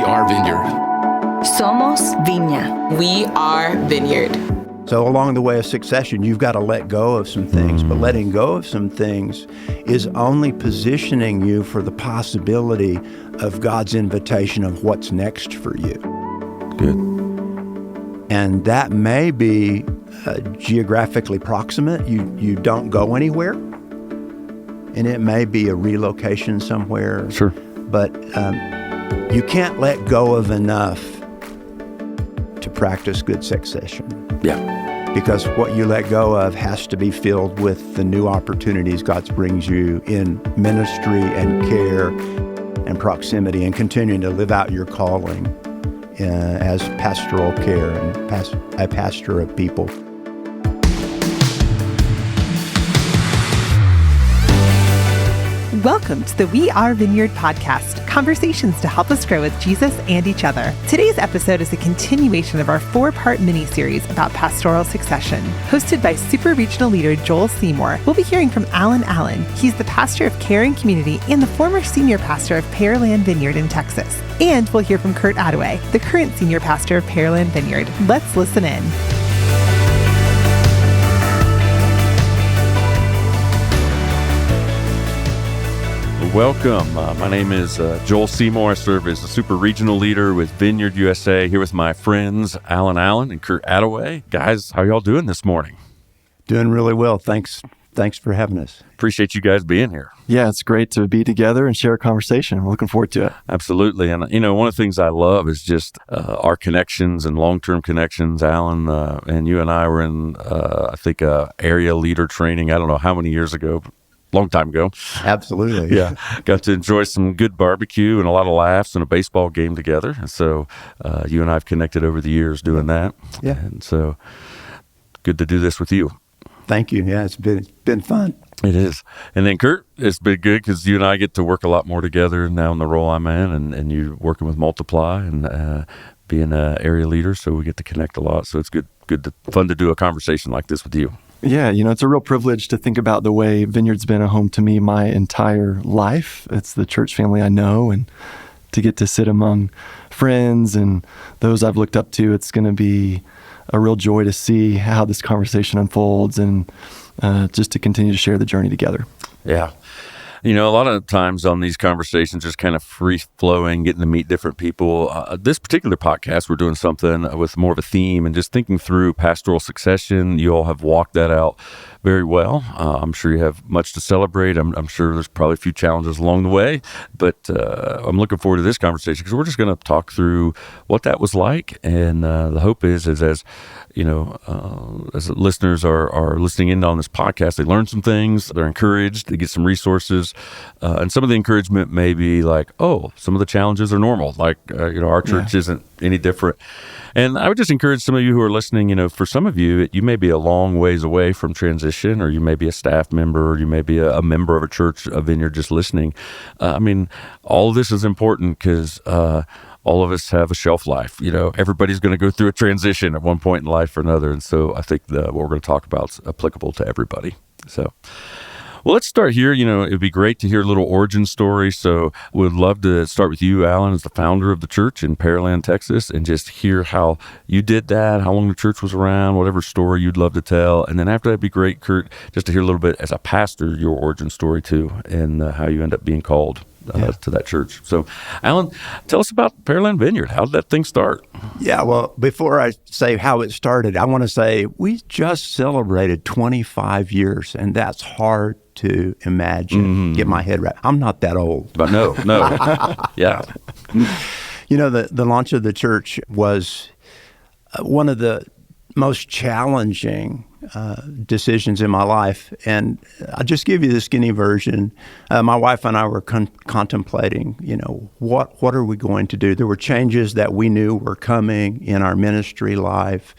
are Vineyard. Somos Viña. We are Vineyard. So along the way of succession, you've got to let go of some things, but letting go of some things is only positioning you for the possibility of God's invitation of what's next for you. Good. And that may be geographically proximate. You don't go anywhere. And it may be a relocation somewhere. Sure. But you can't let go of enough to practice good succession. Yeah. Because what you let go of has to be filled with the new opportunities God brings you in ministry and care and proximity and continuing to live out your calling as pastoral care and a pastor of people. Welcome to the We Are Vineyard podcast, conversations to help us grow with Jesus and each other. Today's episode is a continuation of our 4-part mini-series about pastoral succession. Hosted by Super Regional Leader Joel Seymour, we'll be hearing from Alan Allen. He's the pastor of Care and Community and the former senior pastor of Pearland Vineyard in Texas. And we'll hear from Kurt Attaway, the current senior pastor of Pearland Vineyard. Let's listen in. Welcome. My name is Joel Seymour. I serve as a super regional leader with Vineyard USA, here with my friends Alan Allen and Kurt Attaway. Guys, how y'all doing this morning? Doing really well. Thanks for having us. Appreciate you guys being here. Yeah, it's great to be together and share a conversation. We're looking forward to it. Absolutely. And, one of the things I love is just our connections and long-term connections. Alan and you and I were in, I think, area leader training, I don't know how many years ago, long time ago. Absolutely. Yeah. Got to enjoy some good barbecue and a lot of laughs and a baseball game together. And so you and I have connected over the years doing that. Yeah. And so good to do this with you. Thank you. Yeah, it's been fun. It is. And then Kurt, it's been good because you and I get to work a lot more together now in the role I'm in, and you working with Multiply and being an area leader. So we get to connect a lot. So it's fun to do a conversation like this with you. Yeah, it's a real privilege to think about the way Vineyard's been a home to me my entire life. It's the church family I know, and to get to sit among friends and those I've looked up to, it's going to be a real joy to see how this conversation unfolds and just to continue to share the journey together. Yeah. A lot of times on these conversations, just kind of free-flowing, getting to meet different people. This particular podcast, we're doing something with more of a theme and just thinking through pastoral succession. You all have walked that out very well. I'm sure you have much to celebrate. I'm sure there's probably a few challenges along the way, but I'm looking forward to this conversation because we're just going to talk through what that was like. And the hope is as listeners are listening in on this podcast, they learn some things, they're encouraged, they get some resources, and some of the encouragement may be like, oh, some of the challenges are normal. Like, our church isn't any different. And I would just encourage some of you who are listening, for some of you, you may be a long ways away from transition, or you may be a staff member, or you may be a member of a church, a Vineyard, just listening. All of this is important because all of us have a shelf life. Everybody's going to go through a transition at one point in life or another. And so I think what we're going to talk about is applicable to everybody. So, well, let's start here. It'd be great to hear a little origin story. So we'd love to start with you, Alan, as the founder of the church in Pearland, Texas, and just hear how you did that, how long the church was around, whatever story you'd love to tell. And then after that'd be great, Kurt, just to hear a little bit as a pastor, your origin story too, and how you end up being called to that church. So, Alan, tell us about Pearland Vineyard. How did that thing start? Yeah, well, before I say how it started, I want to say we just celebrated 25 years, and that's hard to imagine, get my head right. I'm not that old. But no. Yeah. The launch of the church was one of the most challenging decisions in my life. And I'll just give you the skinny version. My wife and I were contemplating, what are we going to do? There were changes that we knew were coming in our ministry life.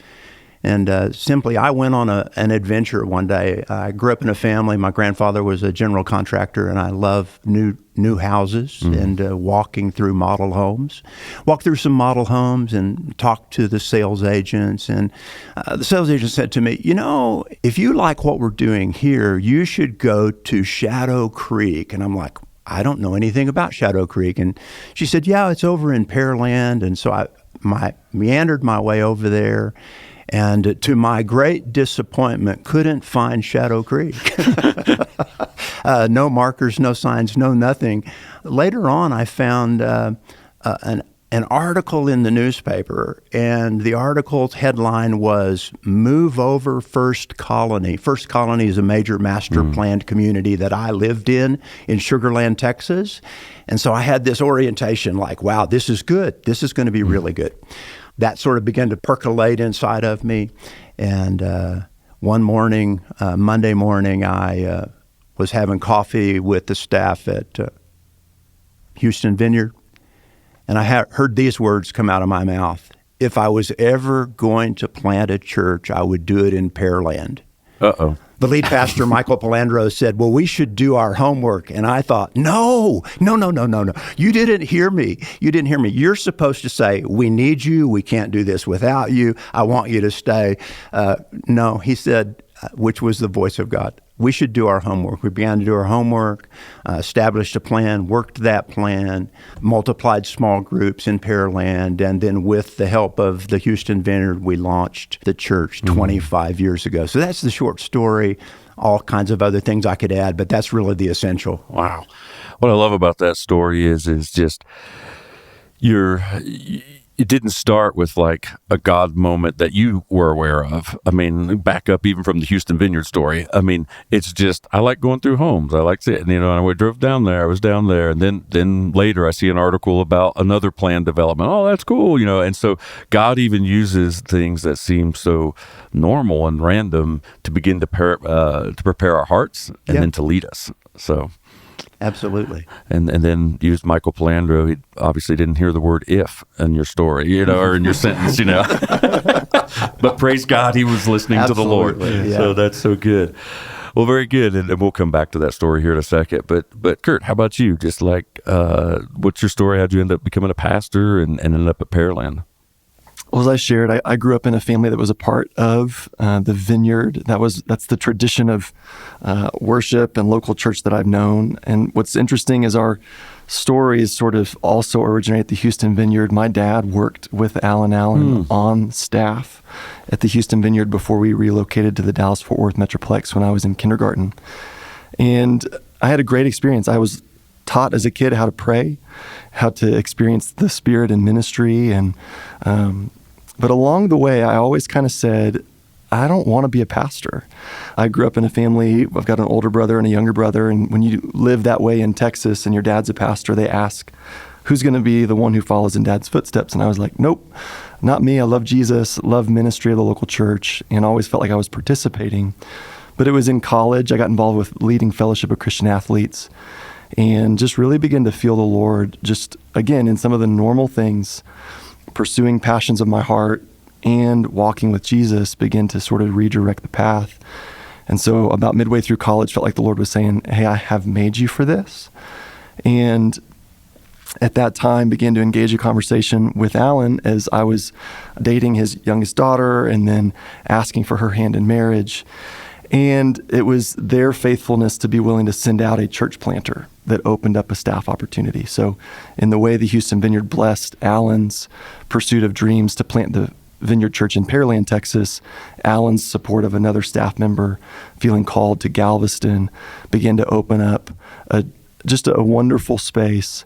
And simply, I went on an adventure one day. I grew up in a family. My grandfather was a general contractor, and I love new houses and walking through model homes. Walked through some model homes and talked to the sales agents. And the sales agent said to me, if you like what we're doing here, you should go to Shadow Creek. And I'm like, I don't know anything about Shadow Creek. And she said, yeah, it's over in Pearland. And so I meandered my way over there, and to my great disappointment, couldn't find Shadow Creek. No markers, no signs, no nothing. Later on, I found an article in the newspaper, and the article's headline was "Move Over First Colony." First Colony is a major master planned community that I lived in Sugar Land, Texas. And so I had this orientation like, wow, this is good. This is going to be really good. That sort of began to percolate inside of me. And one morning, Monday morning, I was having coffee with the staff at Houston Vineyard. And I heard these words come out of my mouth. If I was ever going to plant a church, I would do it in Pearland. Uh-oh. The lead pastor, Michael Palandro, said, well, we should do our homework. And I thought, no. You didn't hear me. You're supposed to say, we need you. We can't do this without you. I want you to stay. No, he said, which was the voice of God, we should do our homework. We began to do our homework, established a plan, worked that plan, multiplied small groups in Pearland, and then with the help of the Houston Vineyard, we launched the church 25 years ago. So that's the short story. All kinds of other things I could add, but that's really the essential. Wow. What I love about that story is just it didn't start with like a God moment that you were aware of. I mean, back up even from the Houston Vineyard story. I mean, it's just, I like going through homes. I like sitting, and I drove down there. I was down there. And then later I see an article about another planned development. Oh, that's cool. And so God even uses things that seem so normal and random to begin to prepare our hearts and then to lead us. So. Absolutely. And then used Michael Palandro. He obviously didn't hear the word "if" in your story, or in your sentence, But praise God, he was listening to the Lord. Yeah. So that's so good. Well, very good. And we'll come back to that story here in a second. But Kurt, how about you? Just like, what's your story? How'd you end up becoming a pastor and ended up at Pearland? Well, as I shared, I grew up in a family that was a part of the Vineyard. That's the tradition of worship and local church that I've known. And what's interesting is our stories sort of also originate at the Houston Vineyard. My dad worked with Alan Allen on staff at the Houston Vineyard before we relocated to the Dallas-Fort Worth Metroplex when I was in kindergarten. And I had a great experience. I was taught as a kid how to pray, how to experience the Spirit in ministry. And but along the way, I always kind of said, I don't want to be a pastor. I grew up in a family, I've got an older brother and a younger brother, and when you live that way in Texas and your dad's a pastor, they ask, who's going to be the one who follows in dad's footsteps? And I was like, nope, not me. I love Jesus, love ministry of the local church, and always felt like I was participating. But it was in college, I got involved with leading Fellowship of Christian Athletes, and just really began to feel the Lord just, again, in some of the normal things, pursuing passions of my heart and walking with Jesus, begin to sort of redirect the path. And so about midway through college, felt like the Lord was saying, hey, I have made you for this. And at that time, began to engage a conversation with Alan as I was dating his youngest daughter and then asking for her hand in marriage. And it was their faithfulness to be willing to send out a church planter that opened up a staff opportunity. So in the way the Houston Vineyard blessed Alan's pursuit of dreams to plant the Vineyard Church in Pearland, Texas, Alan's support of another staff member feeling called to Galveston began to open up just a wonderful space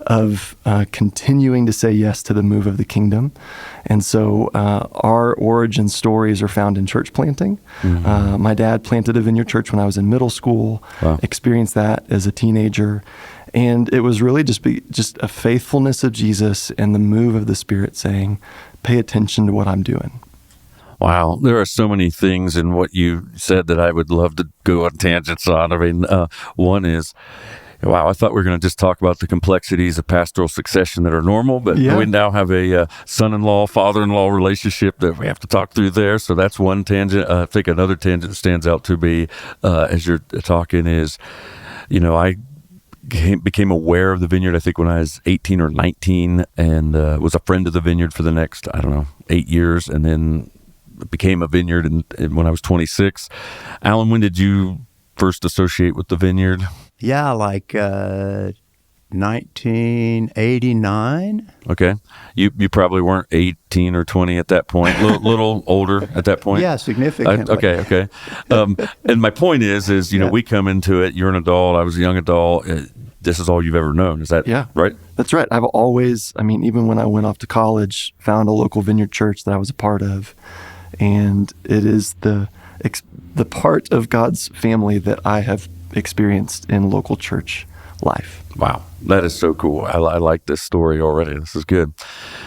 of continuing to say yes to the move of the kingdom. And so our origin stories are found in church planting. My dad planted a Vineyard Church when I was in middle school, experienced that as a teenager. And it was really just a faithfulness of Jesus and the move of the Spirit saying, pay attention to what I'm doing. Wow. There are so many things in what you said that I would love to go on tangents on. I mean, one is, wow, I thought we were going to just talk about the complexities of pastoral succession that are normal, but we now have a son-in-law, father-in-law relationship that we have to talk through there. So that's one tangent. I think another tangent that stands out to me as you're talking is, I became aware of the Vineyard, I think, when I was 18 or 19, and was a friend of the Vineyard for the next, 8 years, and then became a Vineyard when I was 26. Alan, when did you first associate with the Vineyard? like 1989. Okay. You probably weren't 18 or 20 at that point. Little older at that point. Yeah, significantly. Okay. And my point is we come into it. You're an adult. I was a young adult. This is all you've ever known. Is that right? That's right. I've always, even when I went off to college, found a local Vineyard church that I was a part of. And it is the part of God's family that I have experienced in local church life. Wow. That is so cool. I like this story already. This is good.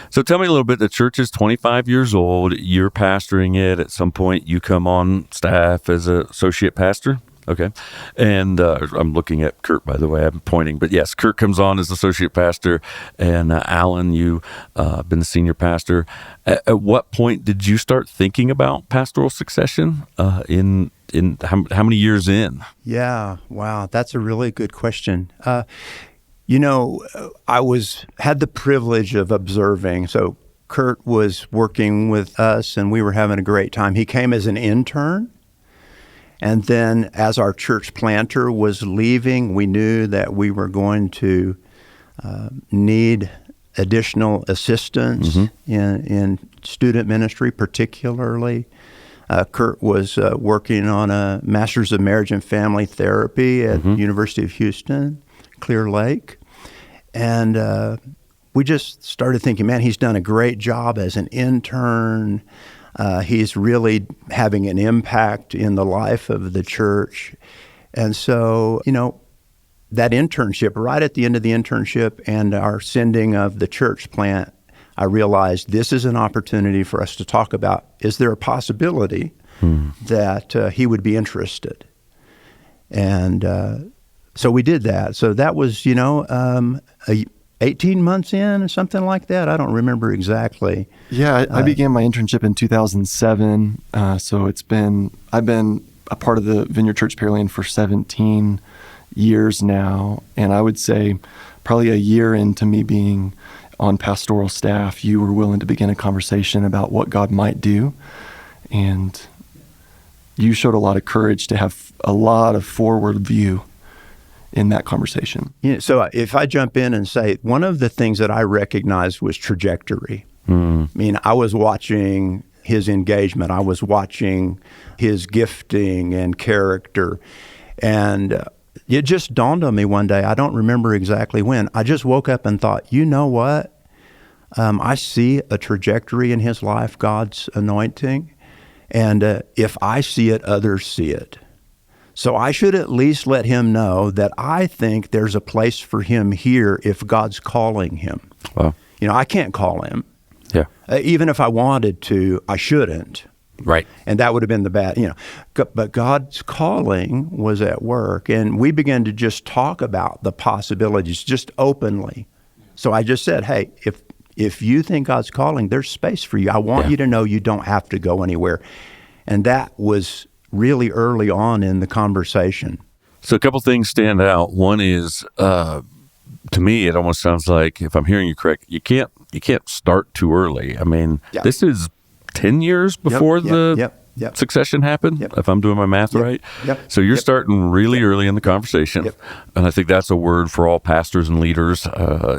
So tell me a little bit. The church is 25 years old. You're pastoring it. At some point, you come on staff as an associate pastor. Okay. And I'm looking at Kurt, by the way. I'm pointing. But yes, Kurt comes on as associate pastor. And Alan, you've been the senior pastor. At what point did you start thinking about pastoral succession in how many years in? Yeah. Wow. That's a really good question. I had the privilege of observing. So Kurt was working with us and we were having a great time. He came as an intern. And then as our church planter was leaving, we knew that we were going to need additional assistance in student ministry, particularly. Kurt was working on a Master's of Marriage and Family Therapy at the University of Houston, Clear Lake. And we just started thinking, man, he's done a great job as an intern. He's really having an impact in the life of the church. And so, that internship, right at the end of the internship and our sending of the church plant, I realized this is an opportunity for us to talk about, is there a possibility that he would be interested? And so we did that. So that was, 18 months in or something like that. I don't remember exactly. Yeah, I began my internship in 2007. So I've been a part of the Vineyard Church Pearland for 17 years now. And I would say probably a year into me being on pastoral staff, you were willing to begin a conversation about what God might do. And you showed a lot of courage to have a lot of forward view in that conversation. So if I jump in and say, one of the things that I recognized was trajectory. I was watching his engagement. I was watching his gifting and character. And it just dawned on me one day, I don't remember exactly when, I just woke up and thought, you know what? I see a trajectory in his life, God's anointing. And if I see it, others see it. So I should at least let him know that I think there's a place for him here if God's calling him. Wow. I can't call him. Yeah. Even if I wanted to, I shouldn't. Right. And that would have been the bad, But God's calling was at work. And we began to just talk about the possibilities just openly. So I just said, hey, if you think God's calling, there's space for you. I want you to know you don't have to go anywhere. And that was really early on in the conversation. So a couple things stand out. One is, to me, it almost sounds like, if I'm hearing you correct, you can't start too early. This is 10 years before the succession happened, if I'm doing my math right. So you're starting really early in the conversation. And I think that's a word for all pastors and leaders,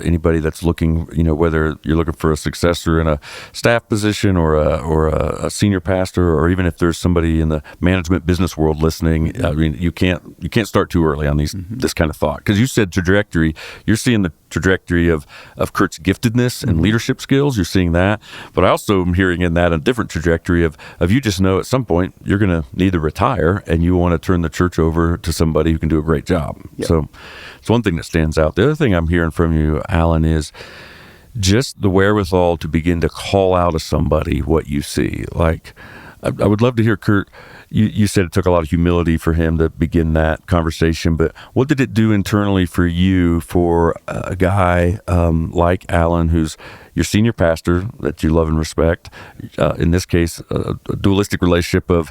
anybody that's looking, whether you're looking for a successor in a staff position or a senior pastor, or even if there's somebody in the management business world listening. You can't start too early on this kind of thought. Because you said trajectory, you're seeing the trajectory of Kurt's giftedness and leadership skills. You're seeing that. But I also am hearing in that a different trajectory of you just know at some point you're going to need to retire and you want to turn the church over to somebody who can do a great job. So it's one thing that stands out. The other thing I'm hearing from you, Alan, is just the wherewithal to begin to call out to somebody what you see. Like, I would love to hear, Kurt, you said it took a lot of humility for him to begin that conversation, but what did it do internally for you, for a guy like Alan, who's your senior pastor that you love and respect, in this case, a dualistic relationship of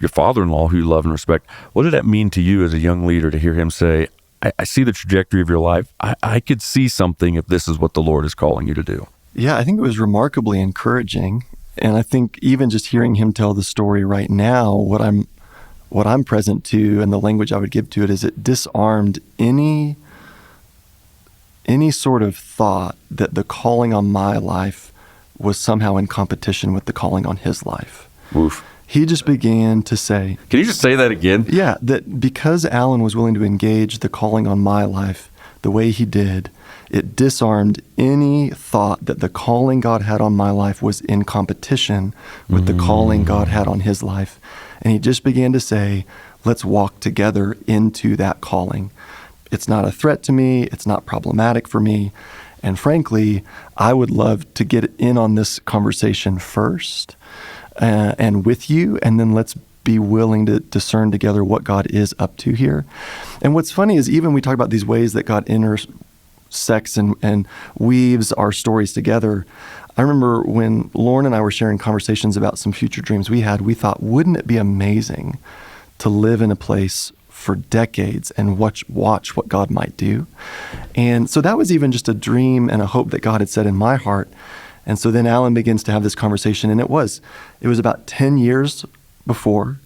your father-in-law who you love and respect? What did that mean to you as a young leader to hear him say, I see the trajectory of your life. I could see something if this is what the Lord is calling you to do? Yeah, I think it was remarkably encouraging. And I think even just hearing him tell the story right now, what I'm what I'm present to and the language I would give to it is it disarmed any sort of thought that the calling on my life was somehow in competition with the calling on his life. Oof. He just began to say... Can you just say that again? Yeah, that because Alan was willing to engage the calling on my life the way he did, it disarmed any thought that the calling God had on my life was in competition with the calling God had on his life. And he just began to say, let's walk together into that calling. It's not a threat to me. It's not problematic for me. And frankly, I would love to get in on this conversation first and with you, and then let's be willing to discern together what God is up to here. And what's funny is even we talk about these ways that God intersects and weaves our stories together. I remember when Lauren and I were sharing conversations about some future dreams we thought, wouldn't it be amazing to live in a place for decades and watch what God might do? And so that was even just a dream and a hope that God had set in my heart. And so then Alan begins to have this conversation, and it was about 10 years before.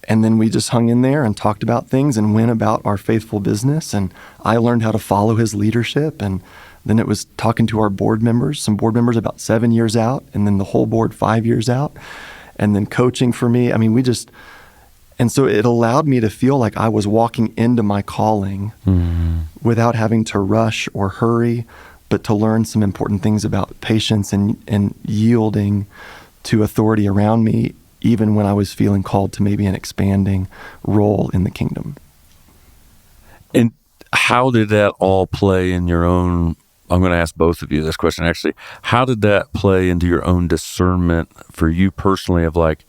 And then we just hung in there and talked about things and went about our faithful business. And I learned how to follow his leadership. And then it was talking to our board members, some board members about 7 years out, and then the whole board 5 years out, and then coaching for me. I mean, and so it allowed me to feel like I was walking into my calling without having to rush or hurry, but to learn some important things about patience and yielding to authority around me, even when I was feeling called to maybe an expanding role in the kingdom. And how did that all play in your own, I'm going to ask both of you this question actually, how did that play into your own discernment for you personally of like,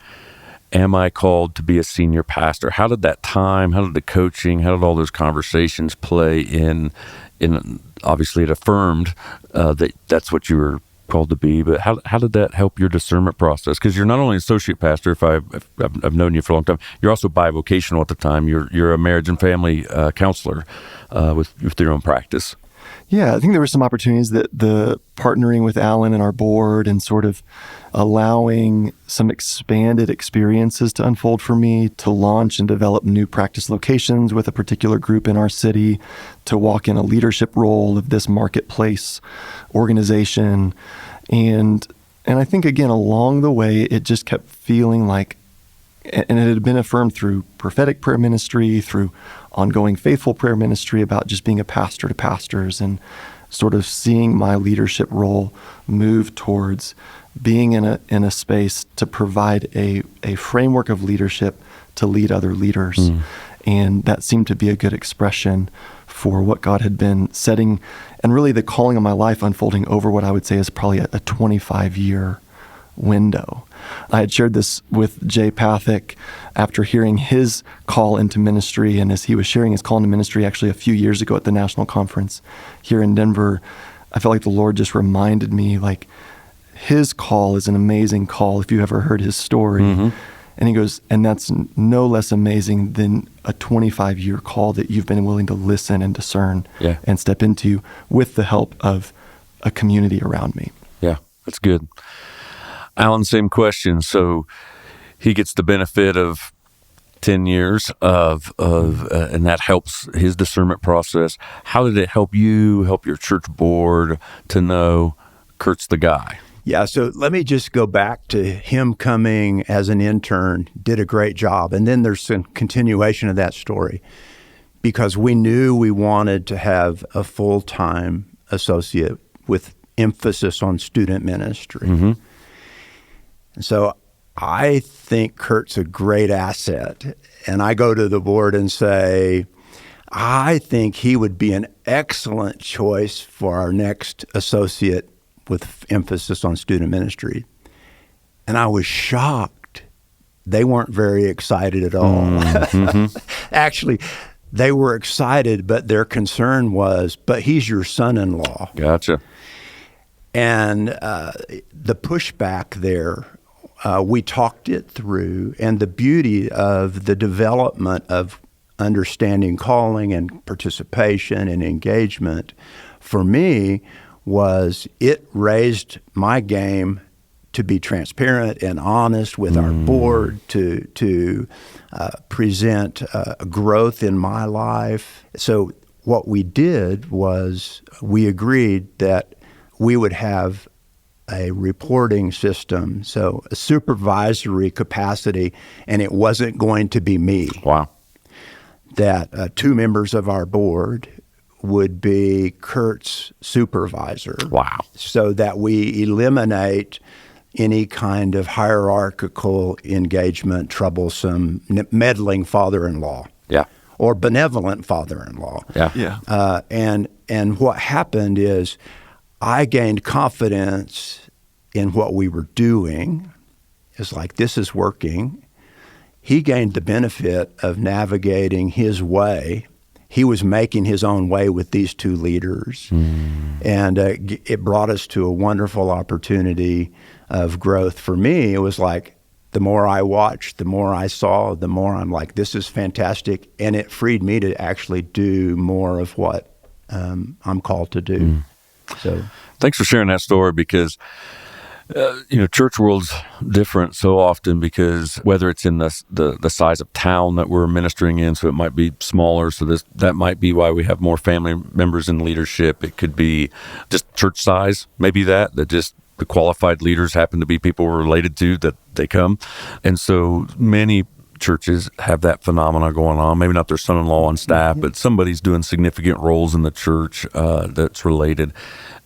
am I called to be a senior pastor? How did that time, how did the coaching, how did all those conversations play in obviously it affirmed that that's what you were called to be, but how did that help your discernment process? Because you're not only associate pastor, if I've known you for a long time, you're also bivocational at the time. You're a marriage and family counselor with your own practice. Yeah, I think there were some opportunities that the partnering with Alan and our board and sort of allowing some expanded experiences to unfold for me, to launch and develop new practice locations with a particular group in our city, to walk in a leadership role of this marketplace organization. And I think, again, along the way, it just kept feeling like, and it had been affirmed through prophetic prayer ministry, through ongoing faithful prayer ministry about just being a pastor to pastors and sort of seeing my leadership role move towards being in a space to provide a framework of leadership to lead other leaders. And that seemed to be a good expression for what God had been setting, and really the calling of my life unfolding over what I would say is probably a 25-year window. I had shared this with Jay Pathak after hearing his call into ministry, and as he was sharing his call into ministry actually a few years ago at the national conference here in Denver, I felt like the Lord just reminded me, like, his call is an amazing call if you ever heard his story. And he goes, and that's no less amazing than a 25-year call that you've been willing to listen and discern and step into with the help of a community around me. Yeah, that's good. Alan, same question. So he gets the benefit of 10 years and that helps his discernment process. How did it help you, help your church board to know Kurt's the guy? Yeah, so let me just go back to him coming as an intern, did a great job. And then there's some continuation of that story because we knew we wanted to have a full-time associate with emphasis on student ministry. And so I think Kurt's a great asset. And I go to the board and say, I think he would be an excellent choice for our next associate with emphasis on student ministry. And I was shocked. They weren't very excited at all. Actually, they were excited, but their concern was, but he's your son-in-law. Gotcha. And the pushback there, we talked it through, and the beauty of the development of understanding calling and participation and engagement for me was it raised my game to be transparent and honest with our board, to present growth in my life. So what we did was we agreed that we would have a reporting system, so a supervisory capacity, and it wasn't going to be me. Wow. That 2 members of our board would be Kurt's supervisor. Wow. So that we eliminate any kind of hierarchical engagement, troublesome, meddling father-in-law. Yeah. Or benevolent father-in-law. Yeah. Yeah. And what happened is I gained confidence in what we were doing. It's like, this is working. He gained the benefit of navigating his way. He was making his own way with these 2 leaders. And it brought us to a wonderful opportunity of growth. For me, it was like, the more I watched, the more I saw, the more I'm like, this is fantastic. And it freed me to actually do more of what I'm called to do. So, thanks for sharing that story, because church world's different so often, because whether it's in the size of town that we're ministering in, so it might be smaller, so that might be why we have more family members in leadership. It could be just church size, maybe that just the qualified leaders happen to be people we're related to, that they come. And so many churches have that phenomena going on. Maybe not their son-in-law on staff, but somebody's doing significant roles in the church that's related.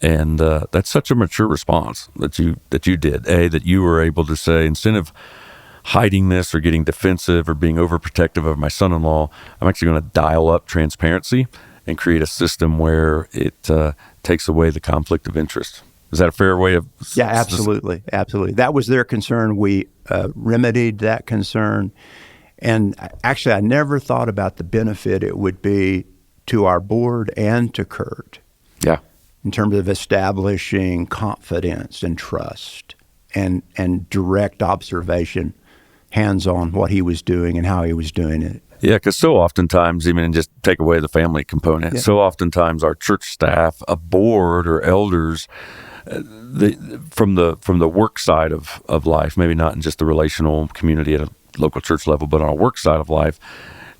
And that's such a mature response that you did. That you were able to say, instead of hiding this or getting defensive or being overprotective of my son-in-law, I'm actually going to dial up transparency and create a system where it takes away the conflict of interest. Is that a fair way of... Yeah, absolutely. Absolutely. That was their concern. We remedied that concern. And actually, I never thought about the benefit it would be to our board and to Kurt. Yeah. In terms of establishing confidence and trust and direct observation, hands-on what he was doing and how he was doing it. Yeah, because so oftentimes, even just take away the family component, so oftentimes our church staff, a board or elders, from the work side of life, maybe not in just the relational community at a local church level, but on a work side of life,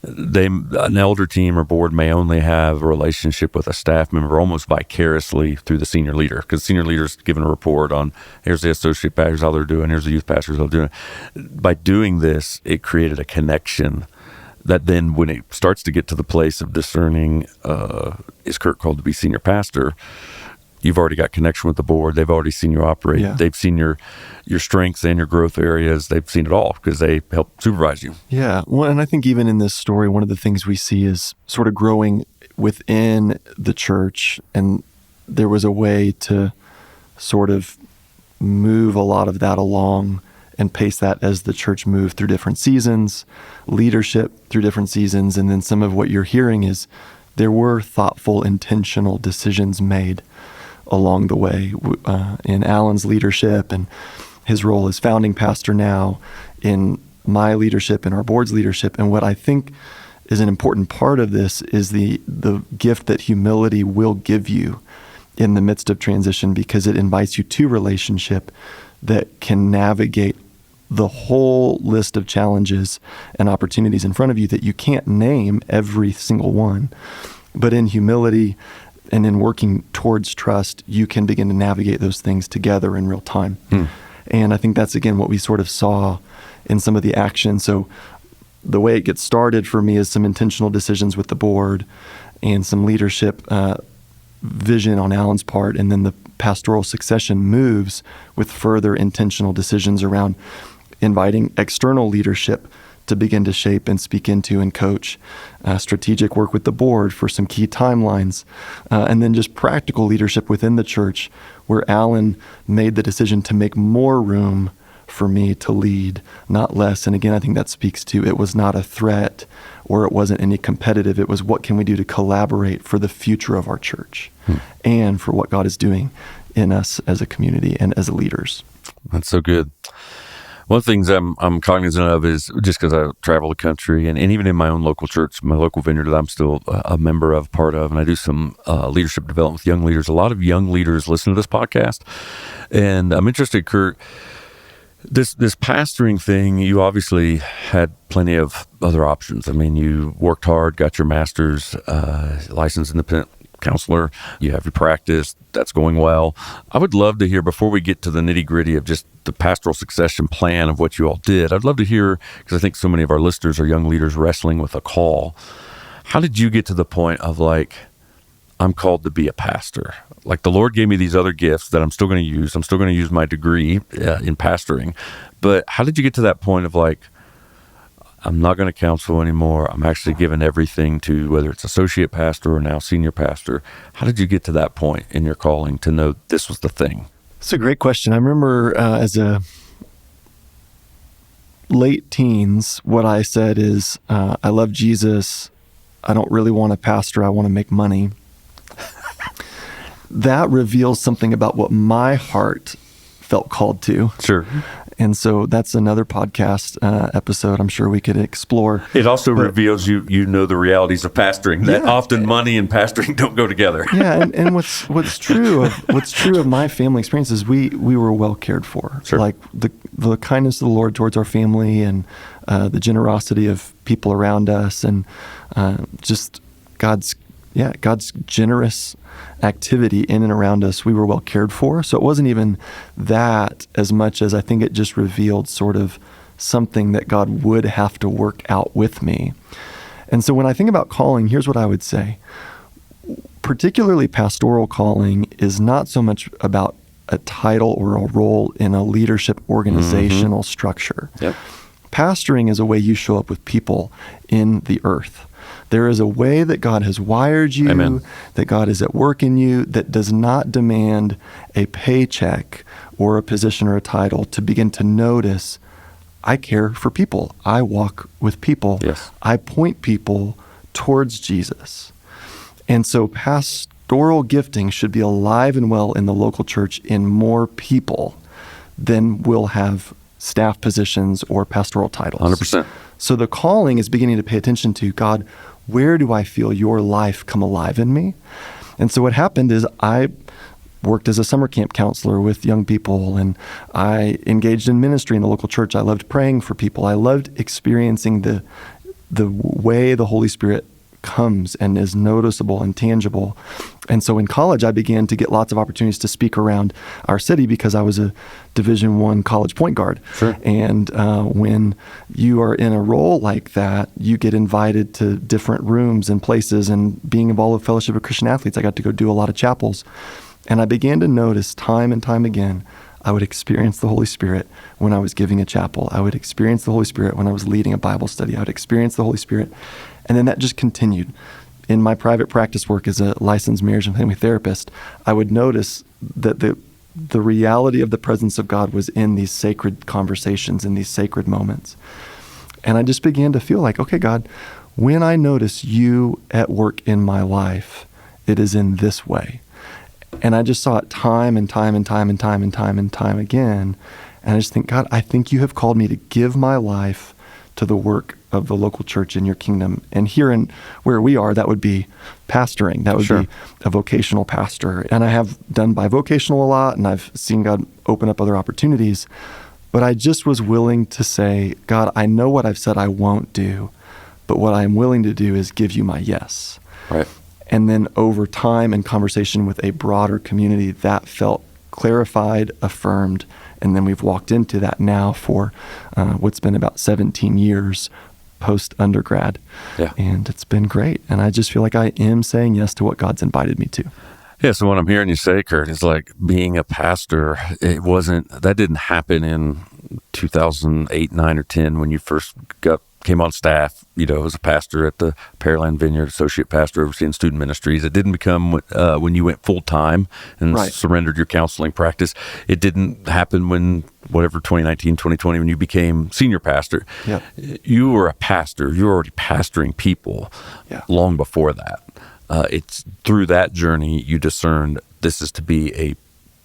an elder team or board may only have a relationship with a staff member almost vicariously through the senior leader, because the senior leader's given a report on, here's the associate pastors, how they're doing, here's the youth pastors, how they're doing. By doing this, it created a connection that then, when it starts to get to the place of discerning, is Kurt called to be senior pastor, you've already got connection with the board. They've already seen you operate. Yeah. They've seen your strengths and your growth areas. They've seen it all because they help supervise you. Yeah. Well, and I think even in this story, one of the things we see is sort of growing within the church. And there was a way to sort of move a lot of that along and pace that as the church moved through different seasons, leadership through different seasons. And then some of what you're hearing is there were thoughtful, intentional decisions made along the way in Alan's leadership and his role as founding pastor now, in my leadership and our board's leadership. And what I think is an important part of this is the gift that humility will give you in the midst of transition, because it invites you to relationship that can navigate the whole list of challenges and opportunities in front of you that you can't name every single one. But in humility and in working towards trust, you can begin to navigate those things together in real time. And I think that's, again, what we sort of saw in some of the action. So the way it gets started for me is some intentional decisions with the board and some leadership vision on Alan's part. And then the pastoral succession moves with further intentional decisions around inviting external leadership to begin to shape and speak into and coach, strategic work with the board for some key timelines, and then just practical leadership within the church, where Alan made the decision to make more room for me to lead, not less. And again, I think that speaks to, it was not a threat or it wasn't any competitive. It was, what can we do to collaborate for the future of our church and for what God is doing in us as a community and as leaders. That's so good. One of the things I'm cognizant of is just because I travel the country and even in my own local church, my local vineyard that I'm still a member of, part of, and I do some leadership development with young leaders. A lot of young leaders listen to this podcast. And I'm interested, Kurt, this pastoring thing, you obviously had plenty of other options. I mean, you worked hard, got your master's, licensed independent counselor, you have your practice, that's going well. I would love to hear, before we get to the nitty-gritty of just the pastoral succession plan of what you all did, I'd love to hear, because I think so many of our listeners are young leaders wrestling with a call. How did you get to the point of like, I'm called to be a pastor? Like, the Lord gave me these other gifts that I'm still going to use. I'm still going to use my degree in pastoring. But how did you get to that point of like, I'm not going to counsel anymore. I'm actually giving everything to, whether it's associate pastor or now senior pastor. How did you get to that point in your calling to know this was the thing? It's a great question. I remember as a late teens, what I said is, I love Jesus. I don't really want to pastor. I want to make money. That reveals something about what my heart felt called to. Sure. And so that's another podcast episode I'm sure we could explore. It also reveals you know the realities of pastoring, that often money and pastoring don't go together. Yeah, and what's true of my family experience is we were well cared for. Sure. Like the kindness of the Lord towards our family and the generosity of people around us and just God's generous activity in and around us, we were well cared for. So it wasn't even that as much as I think it just revealed sort of something that God would have to work out with me. And so when I think about calling, here's what I would say. Particularly pastoral calling is not so much about a title or a role in a leadership organizational structure. Yep. Pastoring is a way you show up with people in the earth. There is a way that God has wired you, Amen. That God is at work in you, that does not demand a paycheck or a position or a title to begin to notice, I care for people. I walk with people. Yes. I point people towards Jesus. And so pastoral gifting should be alive and well in the local church in more people than will have staff positions or pastoral titles. 100%. So the calling is beginning to pay attention to, God, where do I feel your life come alive in me? And so what happened is I worked as a summer camp counselor with young people, and I engaged in ministry in the local church. I loved praying for people. I loved experiencing the way the Holy Spirit comes and is noticeable and tangible. And so in college, I began to get lots of opportunities to speak around our city because I was a Division I college point guard. Sure. And when you are in a role like that, you get invited to different rooms and places. And being involved with Fellowship of Christian Athletes, I got to go do a lot of chapels. And I began to notice time and time again, I would experience the Holy Spirit when I was giving a chapel. I would experience the Holy Spirit when I was leading a Bible study. I would experience the Holy Spirit. And then that just continued. In my private practice work as a licensed marriage and family therapist, I would notice that the reality of the presence of God was in these sacred conversations, in these sacred moments. And I just began to feel like, okay, God, when I notice you at work in my life, it is in this way. And I just saw it time and time and time and time and time and time again. And I just think, God, I think you have called me to give my life to the work of the local church in your kingdom. And here in where we are, that would be pastoring. That would Sure. be a vocational pastor. And I have done bivocational a lot, and I've seen God open up other opportunities. But I just was willing to say, God, I know what I've said I won't do, but what I'm willing to do is give you my yes. Right. And then over time and conversation with a broader community, that felt clarified, affirmed, and then we've walked into that now for what's been about 17 years post-undergrad. Yeah. And it's been great. And I just feel like I am saying yes to what God's invited me to. Yeah, so what I'm hearing you say, Kurt, is like being a pastor, that didn't happen in 2008, 9, or 10 when you first came on staff, as a pastor at the Pearland Vineyard, associate pastor overseeing student ministries. It didn't become when you went full-time and Right. surrendered your counseling practice. It didn't happen when, 2019, 2020, when you became senior pastor. Yeah. You were a pastor. You were already pastoring people long before that. It's through that journey you discerned this is to be a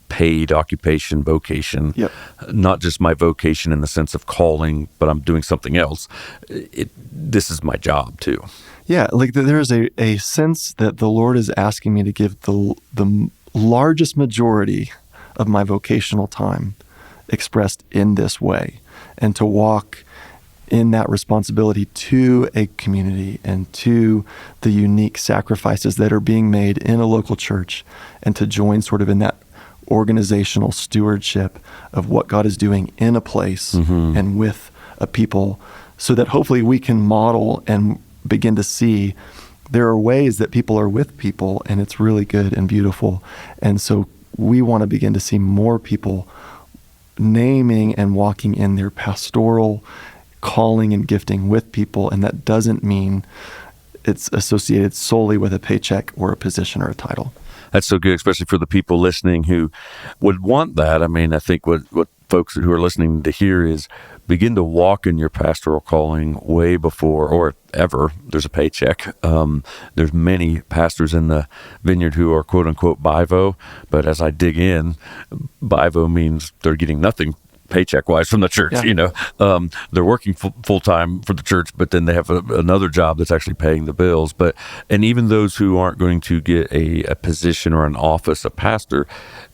paid occupation, vocation, Yep. not just my vocation in the sense of calling, but I'm doing something else. This is my job too. Yeah, like there's a sense that the Lord is asking me to give the largest majority of my vocational time expressed in this way, and to walk in that responsibility to a community and to the unique sacrifices that are being made in a local church, and to join sort of in that organizational stewardship of what God is doing in a place and with a people, so that hopefully we can model and begin to see there are ways that people are with people, and it's really good and beautiful. And so we want to begin to see more people naming and walking in their pastoral calling and gifting with people, and that doesn't mean it's associated solely with a paycheck or a position or a title. That's so good, especially for the people listening who would want that. I mean, I think what folks who are listening to hear is begin to walk in your pastoral calling way before or ever there's a paycheck. There's many pastors in the Vineyard who are quote unquote BIVO, but as I dig in, BIVO means they're getting nothing paycheck-wise from the church. Yeah. They're working full-time for the church, but then they have another job that's actually paying the bills. And even those who aren't going to get a position or an office, a pastor,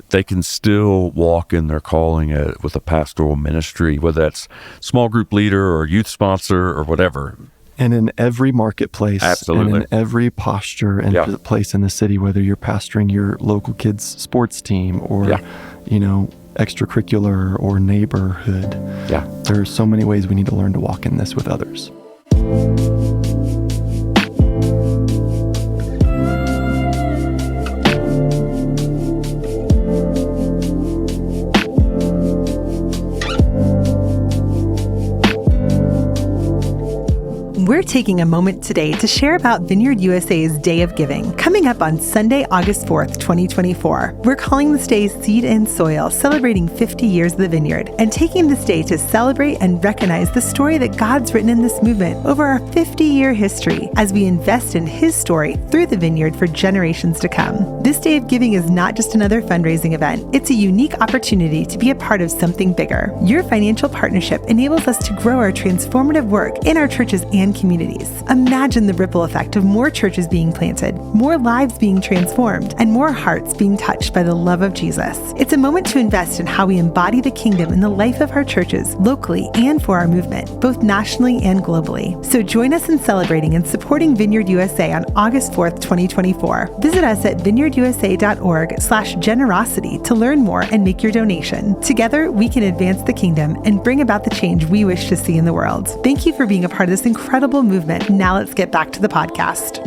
they can still walk in their calling with a pastoral ministry, whether that's small group leader or youth sponsor or whatever. And in every marketplace, Absolutely. and in every posture and place in the city, whether you're pastoring your local kids' sports team or, extracurricular or neighborhood. Yeah. There are so many ways we need to learn to walk in this with others. We're taking a moment today to share about Vineyard USA's Day of Giving, coming up on Sunday, August 4th, 2024. We're calling this day Seed and Soil, celebrating 50 years of the Vineyard, and taking this day to celebrate and recognize the story that God's written in this movement over our 50-year history as we invest in His story through the Vineyard for generations to come. This Day of Giving is not just another fundraising event. It's a unique opportunity to be a part of something bigger. Your financial partnership enables us to grow our transformative work in our churches and communities. Imagine the ripple effect of more churches being planted, more lives being transformed, and more hearts being touched by the love of Jesus. It's a moment to invest in how we embody the kingdom in the life of our churches, locally and for our movement, both nationally and globally. So join us in celebrating and supporting Vineyard USA on August 4th, 2024. Visit us at vineyardusa.org/generosity to learn more and make your donation. Together, we can advance the kingdom and bring about the change we wish to see in the world. Thank you for being a part of this incredible movement. Now let's get back to the podcast.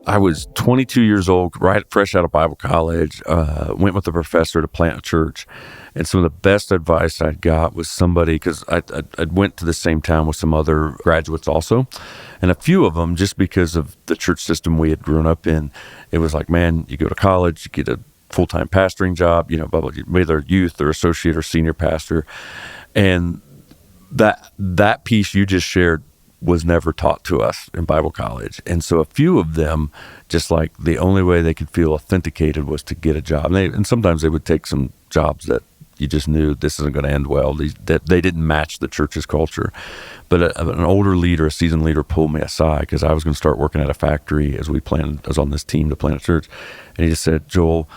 I was 22 years old, fresh out of Bible college, went with a professor to plant a church. And some of the best advice I got was somebody, because I went to the same town with some other graduates also. And a few of them, just because of the church system we had grown up in, it was like, man, you go to college, you get a full-time pastoring job, whether youth or associate or senior pastor. And that piece you just shared was never taught to us in Bible college. And so a few of them, just like the only way they could feel authenticated was to get a job. And sometimes they would take some jobs that you just knew this isn't going to end well, that they didn't match the church's culture. But an older leader, a seasoned leader, pulled me aside because I was going to start working at a factory as I was on this team to plant a church. And he just said, Joel,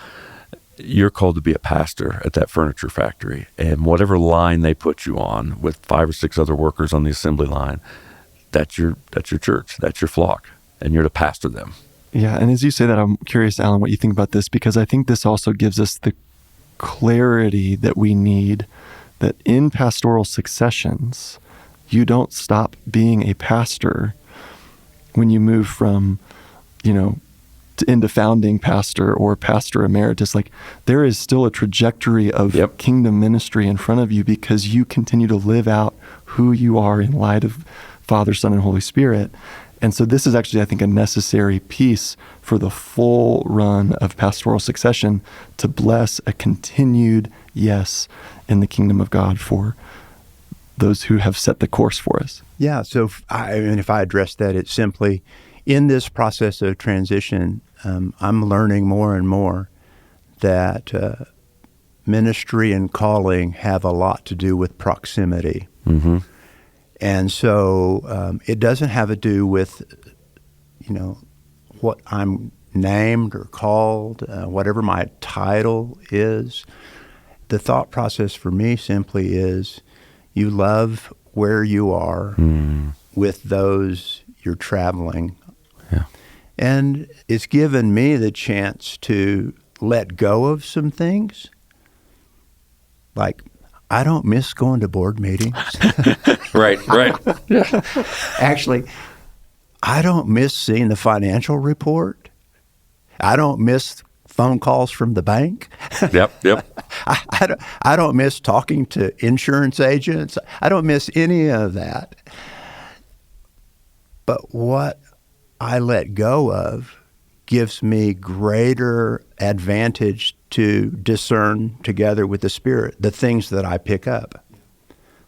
you're called to be a pastor at that furniture factory, and whatever line they put you on with 5 or 6 other workers on the assembly line, that's your church, that's your flock, and you're to pastor them. Yeah, and as you say that, I'm curious, Alan, what you think about this, because I think this also gives us the clarity that we need, that in pastoral successions, you don't stop being a pastor when you move from, into founding pastor or pastor emeritus. Like, there is still a trajectory of kingdom ministry in front of you, because you continue to live out who you are in light of Father, Son, and Holy Spirit. And so this is actually, I think, a necessary piece for the full run of pastoral succession, to bless a continued yes in the kingdom of God for those who have set the course for us. Yeah, so if I address that, it's simply, in this process of transition, I'm learning more and more that ministry and calling have a lot to do with proximity. Mm-hmm. And so it doesn't have to do with, what I'm named or called, whatever my title is. The thought process for me simply is you love where you are with those you're traveling. Yeah. And it's given me the chance to let go of some things. Like, I don't miss going to board meetings. Right. Actually, I don't miss seeing the financial report. I don't miss phone calls from the bank. Yep. I don't miss talking to insurance agents. I don't miss any of that. But what I let go of gives me greater advantage to discern together with the Spirit the things that I pick up.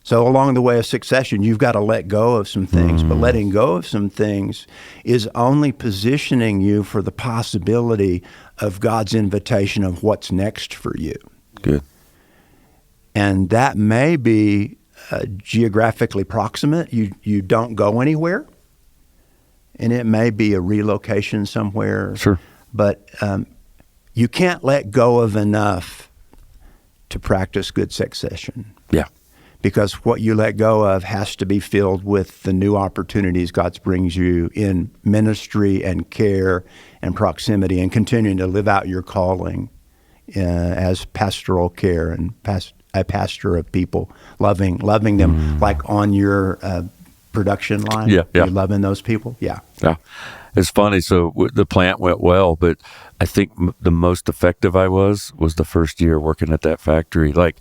So along the way of succession, you've got to let go of some things, but letting go of some things is only positioning you for the possibility of God's invitation of what's next for you. Good. And that may be geographically proximate. You don't go anywhere. And it may be a relocation somewhere. Sure. But you can't let go of enough to practice good succession. Yeah. Because what you let go of has to be filled with the new opportunities God brings you in ministry and care and proximity and continuing to live out your calling as pastoral care and a pastor of people, loving them like on your production line. Yeah. You're loving those people. Yeah. Yeah. It's funny. So the plant went well, but I think the most effective I was the first year working at that factory. Like,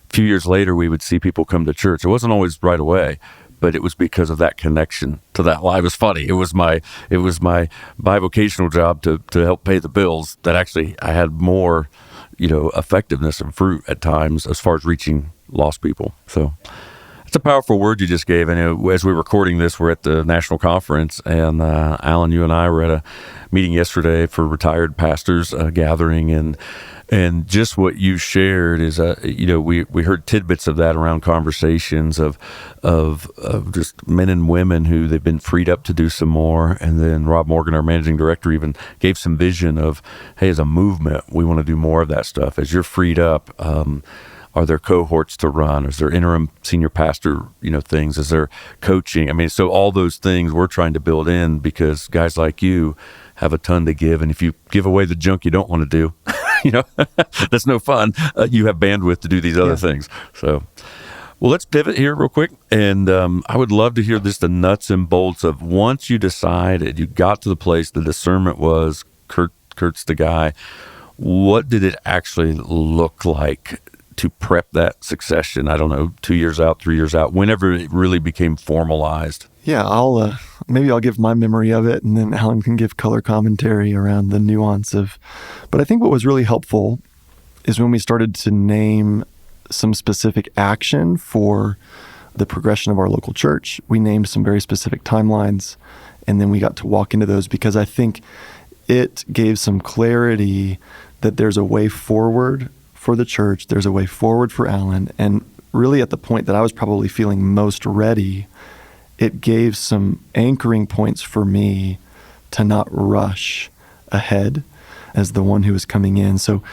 a few years later, we would see people come to church. It wasn't always right away, but it was because of that connection to that life. It was funny. It was my bivocational job to help pay the bills that actually I had more, effectiveness and fruit at times as far as reaching lost people. So it's a powerful word you just gave. And as we're recording this, we're at the national conference, and Alan, you and I were at a meeting yesterday for retired pastors gathering, and just what you shared is, we heard tidbits of that around conversations of just men and women who they've been freed up to do some more. And then Rob Morgan, our managing director, even gave some vision of, hey, as a movement, we want to do more of that stuff. As you're freed up, are there cohorts to run? Is there interim senior pastor, things? Is there coaching? I mean, so all those things we're trying to build in because guys like you have a ton to give. And if you give away the junk you don't want to do, that's no fun. You have bandwidth to do these other things. So, well, let's pivot here real quick. And I would love to hear just the nuts and bolts of once you decided, you got to the place, the discernment was Kurt's the guy. What did it actually look like to prep that succession? I don't know, 2 years out, 3 years out, whenever it really became formalized. Yeah, I'll give my memory of it, and then Alan can give color commentary around the nuance of. But I think what was really helpful is when we started to name some specific action for the progression of our local church. We named some very specific timelines, and then we got to walk into those because I think it gave some clarity that there's a way forward for the church, there's a way forward for Alan, and really at the point that I was probably feeling most ready, it gave some anchoring points for me to not rush ahead as the one who was coming in. So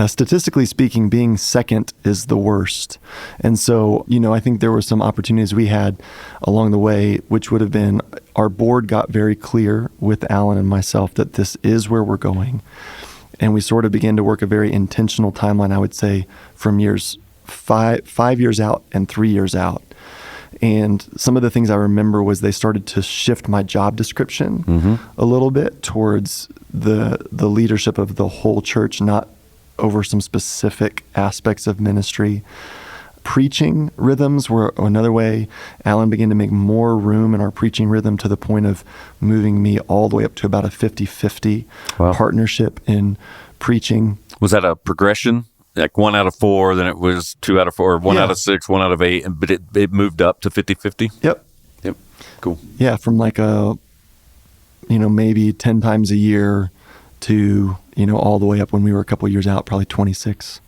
statistically speaking, being second is the worst. And so, I think there were some opportunities we had along the way, which would have been our board got very clear with Alan and myself that this is where we're going. And we sort of began to work a very intentional timeline, I would say, from years 5 years out and 3 years out. And some of the things I remember was they started to shift my job description a little bit towards the leadership of the whole church, not over some specific aspects of ministry. Preaching rhythms were another way. Alan began to make more room in our preaching rhythm to the point of moving me all the way up to about a 50-50 partnership in preaching. Was that a progression? Like 1 out of 4, then it was 2 out of 4, 1 out of 6, 1 out of 8, but it moved up to 50-50? Yep. Cool. Yeah, from like maybe 10 times a year to, all the way up when we were a couple years out, probably 26,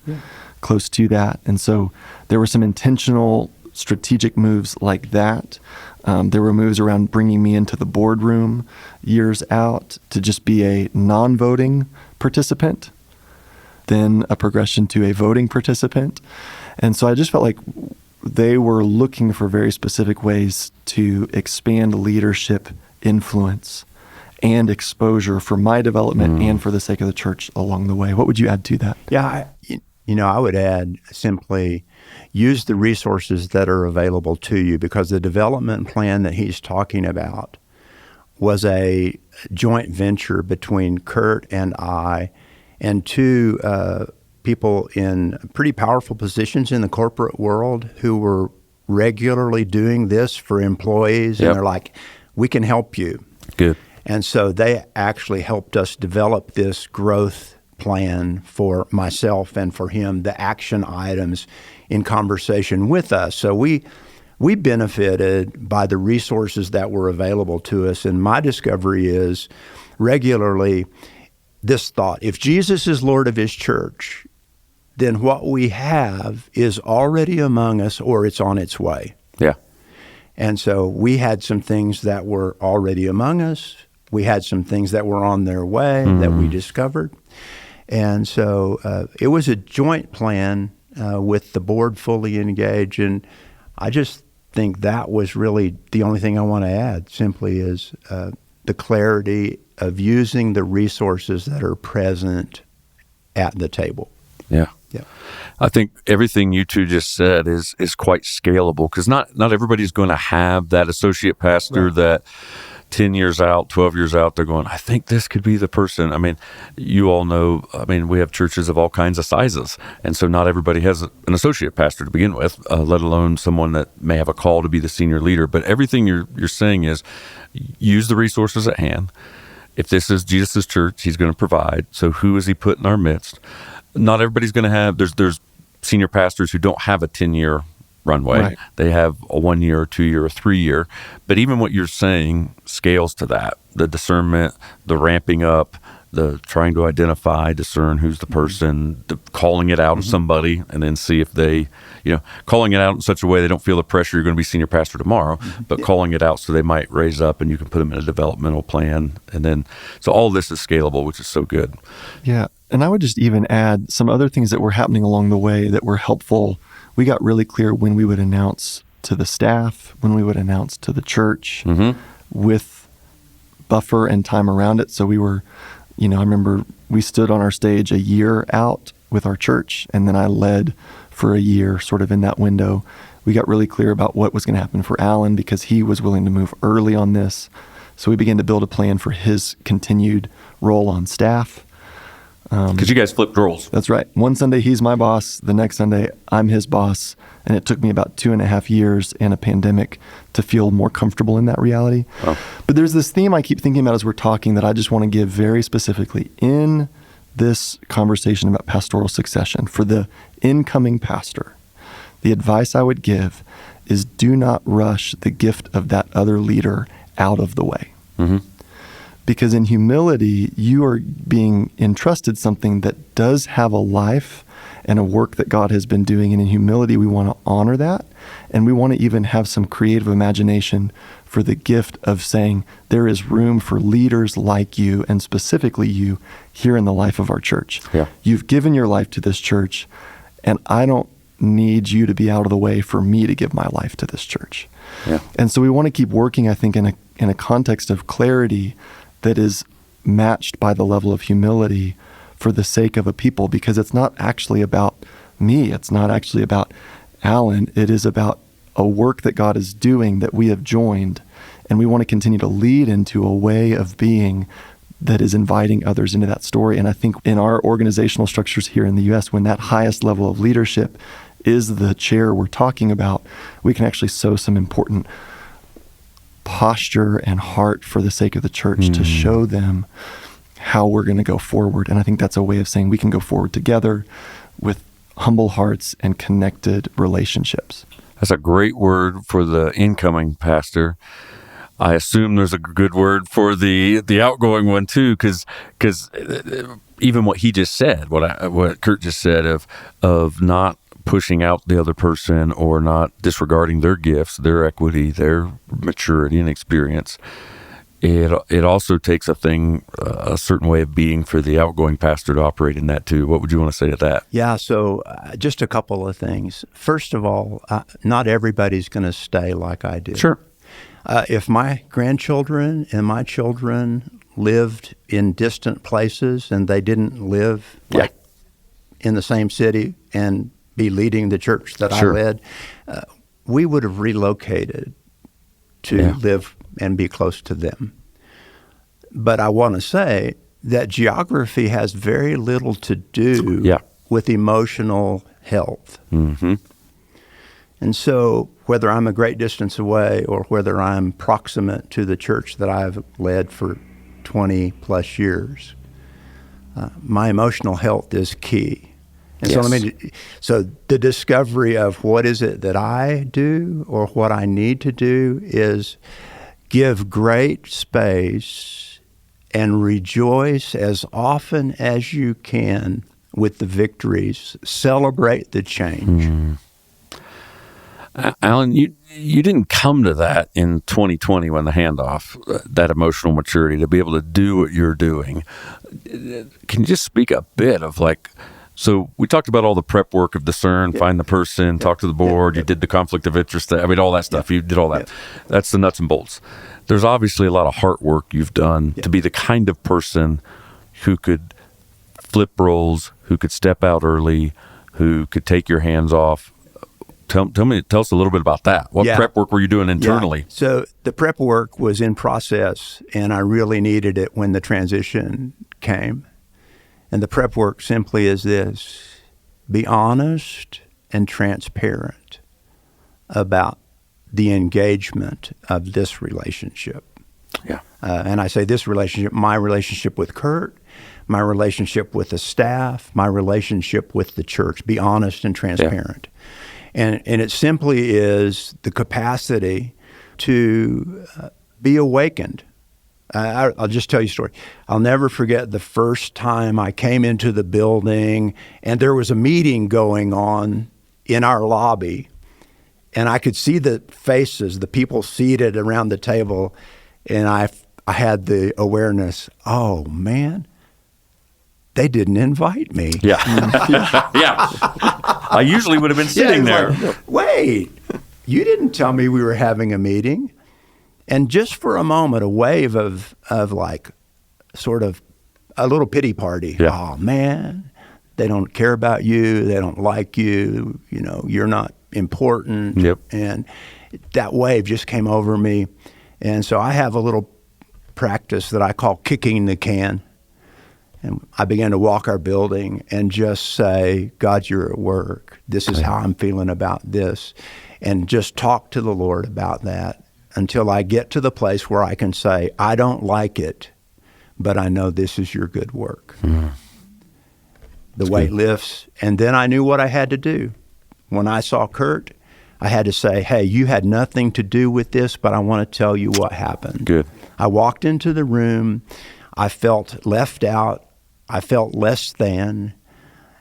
close to that. And so there were some intentional strategic moves like that. There were moves around bringing me into the boardroom years out to just be a non-voting participant, then a progression to a voting participant. And so I just felt like they were looking for very specific ways to expand leadership influence and exposure for my development and for the sake of the church along the way. What would you add to that? Yeah, I would add simply use the resources that are available to you, because the development plan that he's talking about was a joint venture between Kurt and I and two people in pretty powerful positions in the corporate world who were regularly doing this for employees. And they're like, we can help you. Good. And so they actually helped us develop this growth plan for myself and for him, the action items in conversation with us. So we benefited by the resources that were available to us. And my discovery is regularly this thought: if Jesus is Lord of his church, then what we have is already among us, or it's on its way. Yeah. And so we had some things that were already among us. We had some things that were on their way that we discovered. And so it was a joint plan with the board fully engaged. And I just think that was really the only thing I want to add, simply is the clarity of using the resources that are present at the table. Yeah. Yeah. I think everything you two just said is quite scalable, because not everybody's going to have that associate pastor that 10 years out, 12 years out, they're going, I think this could be the person. I mean, you all know, we have churches of all kinds of sizes. And so not everybody has an associate pastor to begin with, let alone someone that may have a call to be the senior leader. But everything you're saying is use the resources at hand. If this is Jesus' church, he's going to provide. So who is he put in our midst? Not everybody's going to have, there's senior pastors who don't have a 10-year runway. Right. They have a 1 year, or 2 year, or 3 year. But even what you're saying scales to that. The discernment, the ramping up, the trying to identify, discern who's the person, the calling it out of somebody, and then see if they, calling it out in such a way they don't feel the pressure you're going to be senior pastor tomorrow, but calling it out so they might raise up and you can put them in a developmental plan. And then, so all this is scalable, which is so good. Yeah. And I would just even add some other things that were happening along the way that were helpful. We got really clear when we would announce to the staff, when we would announce to the church, with buffer and time around it. So we were, I remember we stood on our stage a year out with our church, and then I led for a year sort of in that window. We got really clear about what was going to happen for Alan because he was willing to move early on this. So we began to build a plan for his continued role on staff. Because you guys flipped roles. That's right. One Sunday, he's my boss. The next Sunday, I'm his boss. And it took me about 2.5 years and a pandemic to feel more comfortable in that reality. Oh. But there's this theme I keep thinking about as we're talking that I just want to give very specifically in this conversation about pastoral succession. For the incoming pastor, the advice I would give is do not rush the gift of that other leader out of the way. Because in humility, you are being entrusted something that does have a life and a work that God has been doing. And in humility, we want to honor that. And we want to even have some creative imagination for the gift of saying there is room for leaders like you, and specifically you, here in the life of our church. Yeah. You've given your life to this church, and I don't need you to be out of the way for me to give my life to this church. Yeah. And so we want to keep working, I think, in a context of clarity that is matched by the level of humility for the sake of a people, because it's not actually about me. It's not actually about Alan. It is about a work that God is doing that we have joined, and we want to continue to lead into a way of being that is inviting others into that story. And I think in our organizational structures here in the U.S., when that highest level of leadership is the chair we're talking about, we can actually sow some important posture and heart for the sake of the church to show them how we're going to go forward. And I think that's a way of saying we can go forward together with humble hearts and connected relationships. That's a great word for the incoming pastor. I assume there's a good word for the outgoing one too, because even what he just said, what Kurt just said of not pushing out the other person or not disregarding their gifts, their equity, their maturity and experience. It also takes a certain way of being for the outgoing pastor to operate in that too. What would you want to say to that? Yeah, so just a couple of things. First of all, not everybody's going to stay like I did. Sure. If my grandchildren and my children lived in distant places and they didn't live like in the same city and be leading the church that I led, we would have relocated to live and be close to them. But I want to say that geography has very little to do with emotional health. Mm-hmm. And so whether I'm a great distance away or whether I'm proximate to the church that I've led for 20 plus years, my emotional health is key. And so the discovery of what is it that I do or what I need to do is give great space and rejoice as often as you can with the victories. Celebrate the change. Alan, you didn't come to that in 2020 when the handoff, that emotional maturity to be able to do what you're doing. Can you just speak a bit of so we talked about all the prep work of discern, find the person, talk to the board, you did the conflict of interest, all that stuff, you did all that. That's the nuts and bolts. There's obviously a lot of heart work you've done to be the kind of person who could flip roles, who could step out early, who could take your hands off. Tell us a little bit about that. What prep work were you doing internally? So the prep work was in process, and I really needed it when the transition came. And the prep work simply is this: be honest and transparent about the engagement of this relationship. Yeah. And I say this relationship, my relationship with Kurt, my relationship with the staff, my relationship with the church. Be honest and transparent. And it simply is the capacity to be awakened. I'll just tell you a story. I'll never forget the first time I came into the building and there was a meeting going on in our lobby, and I could see the faces, the people seated around the table, and I had the awareness, oh man, they didn't invite me. Yeah. I usually would have been sitting there. Wait, you didn't tell me we were having a meeting. And just for a moment, a wave of sort of a little pity party. Yeah. Oh man, they don't care about you. They don't like you. You're not important. Yep. And that wave just came over me. And so I have a little practice that I call kicking the can. And I began to walk our building and just say, God, you're at work. This is how I'm feeling about this. And just talk to the Lord about that until I get to the place where I can say, I don't like it, but I know this is your good work. The weight lifts. And then I knew what I had to do. When I saw Kurt, I had to say, hey, you had nothing to do with this, but I want to tell you what happened. Good. I walked into the room. I felt left out. I felt less than,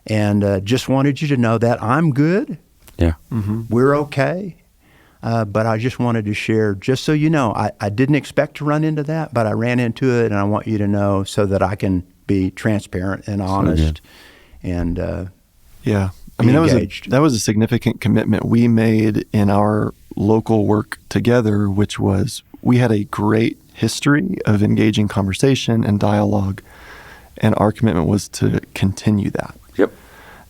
and just wanted you to know that I'm good. Yeah. Mm-hmm. We're okay. But I just wanted to share, just so you know, I didn't expect to run into that, but I ran into it, and I want you to know so that I can be transparent and honest. And that was a significant commitment we made in our local work together, which was we had a great history of engaging conversation and dialogue, and our commitment was to continue that. Yep.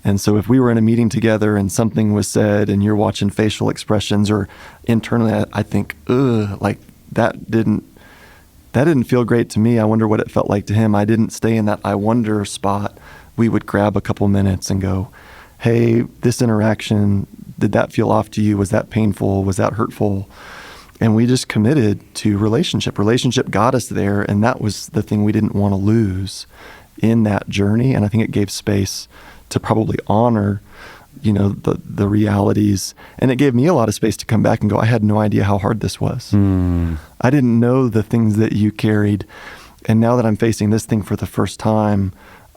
And so if we were in a meeting together and something was said and you're watching facial expressions, or internally I think, that didn't feel great to me. I wonder what it felt like to him. I didn't stay in that I wonder spot. We would grab a couple minutes and go, hey, this interaction, did that feel off to you? Was that painful? Was that hurtful? And we just committed to relationship. Relationship got us there, and that was the thing we didn't want to lose in that journey. And I think it gave space to probably honor the realities. And it gave me a lot of space to come back and go, I had no idea how hard this was. I didn't know the things that you carried. And now that I'm facing this thing for the first time,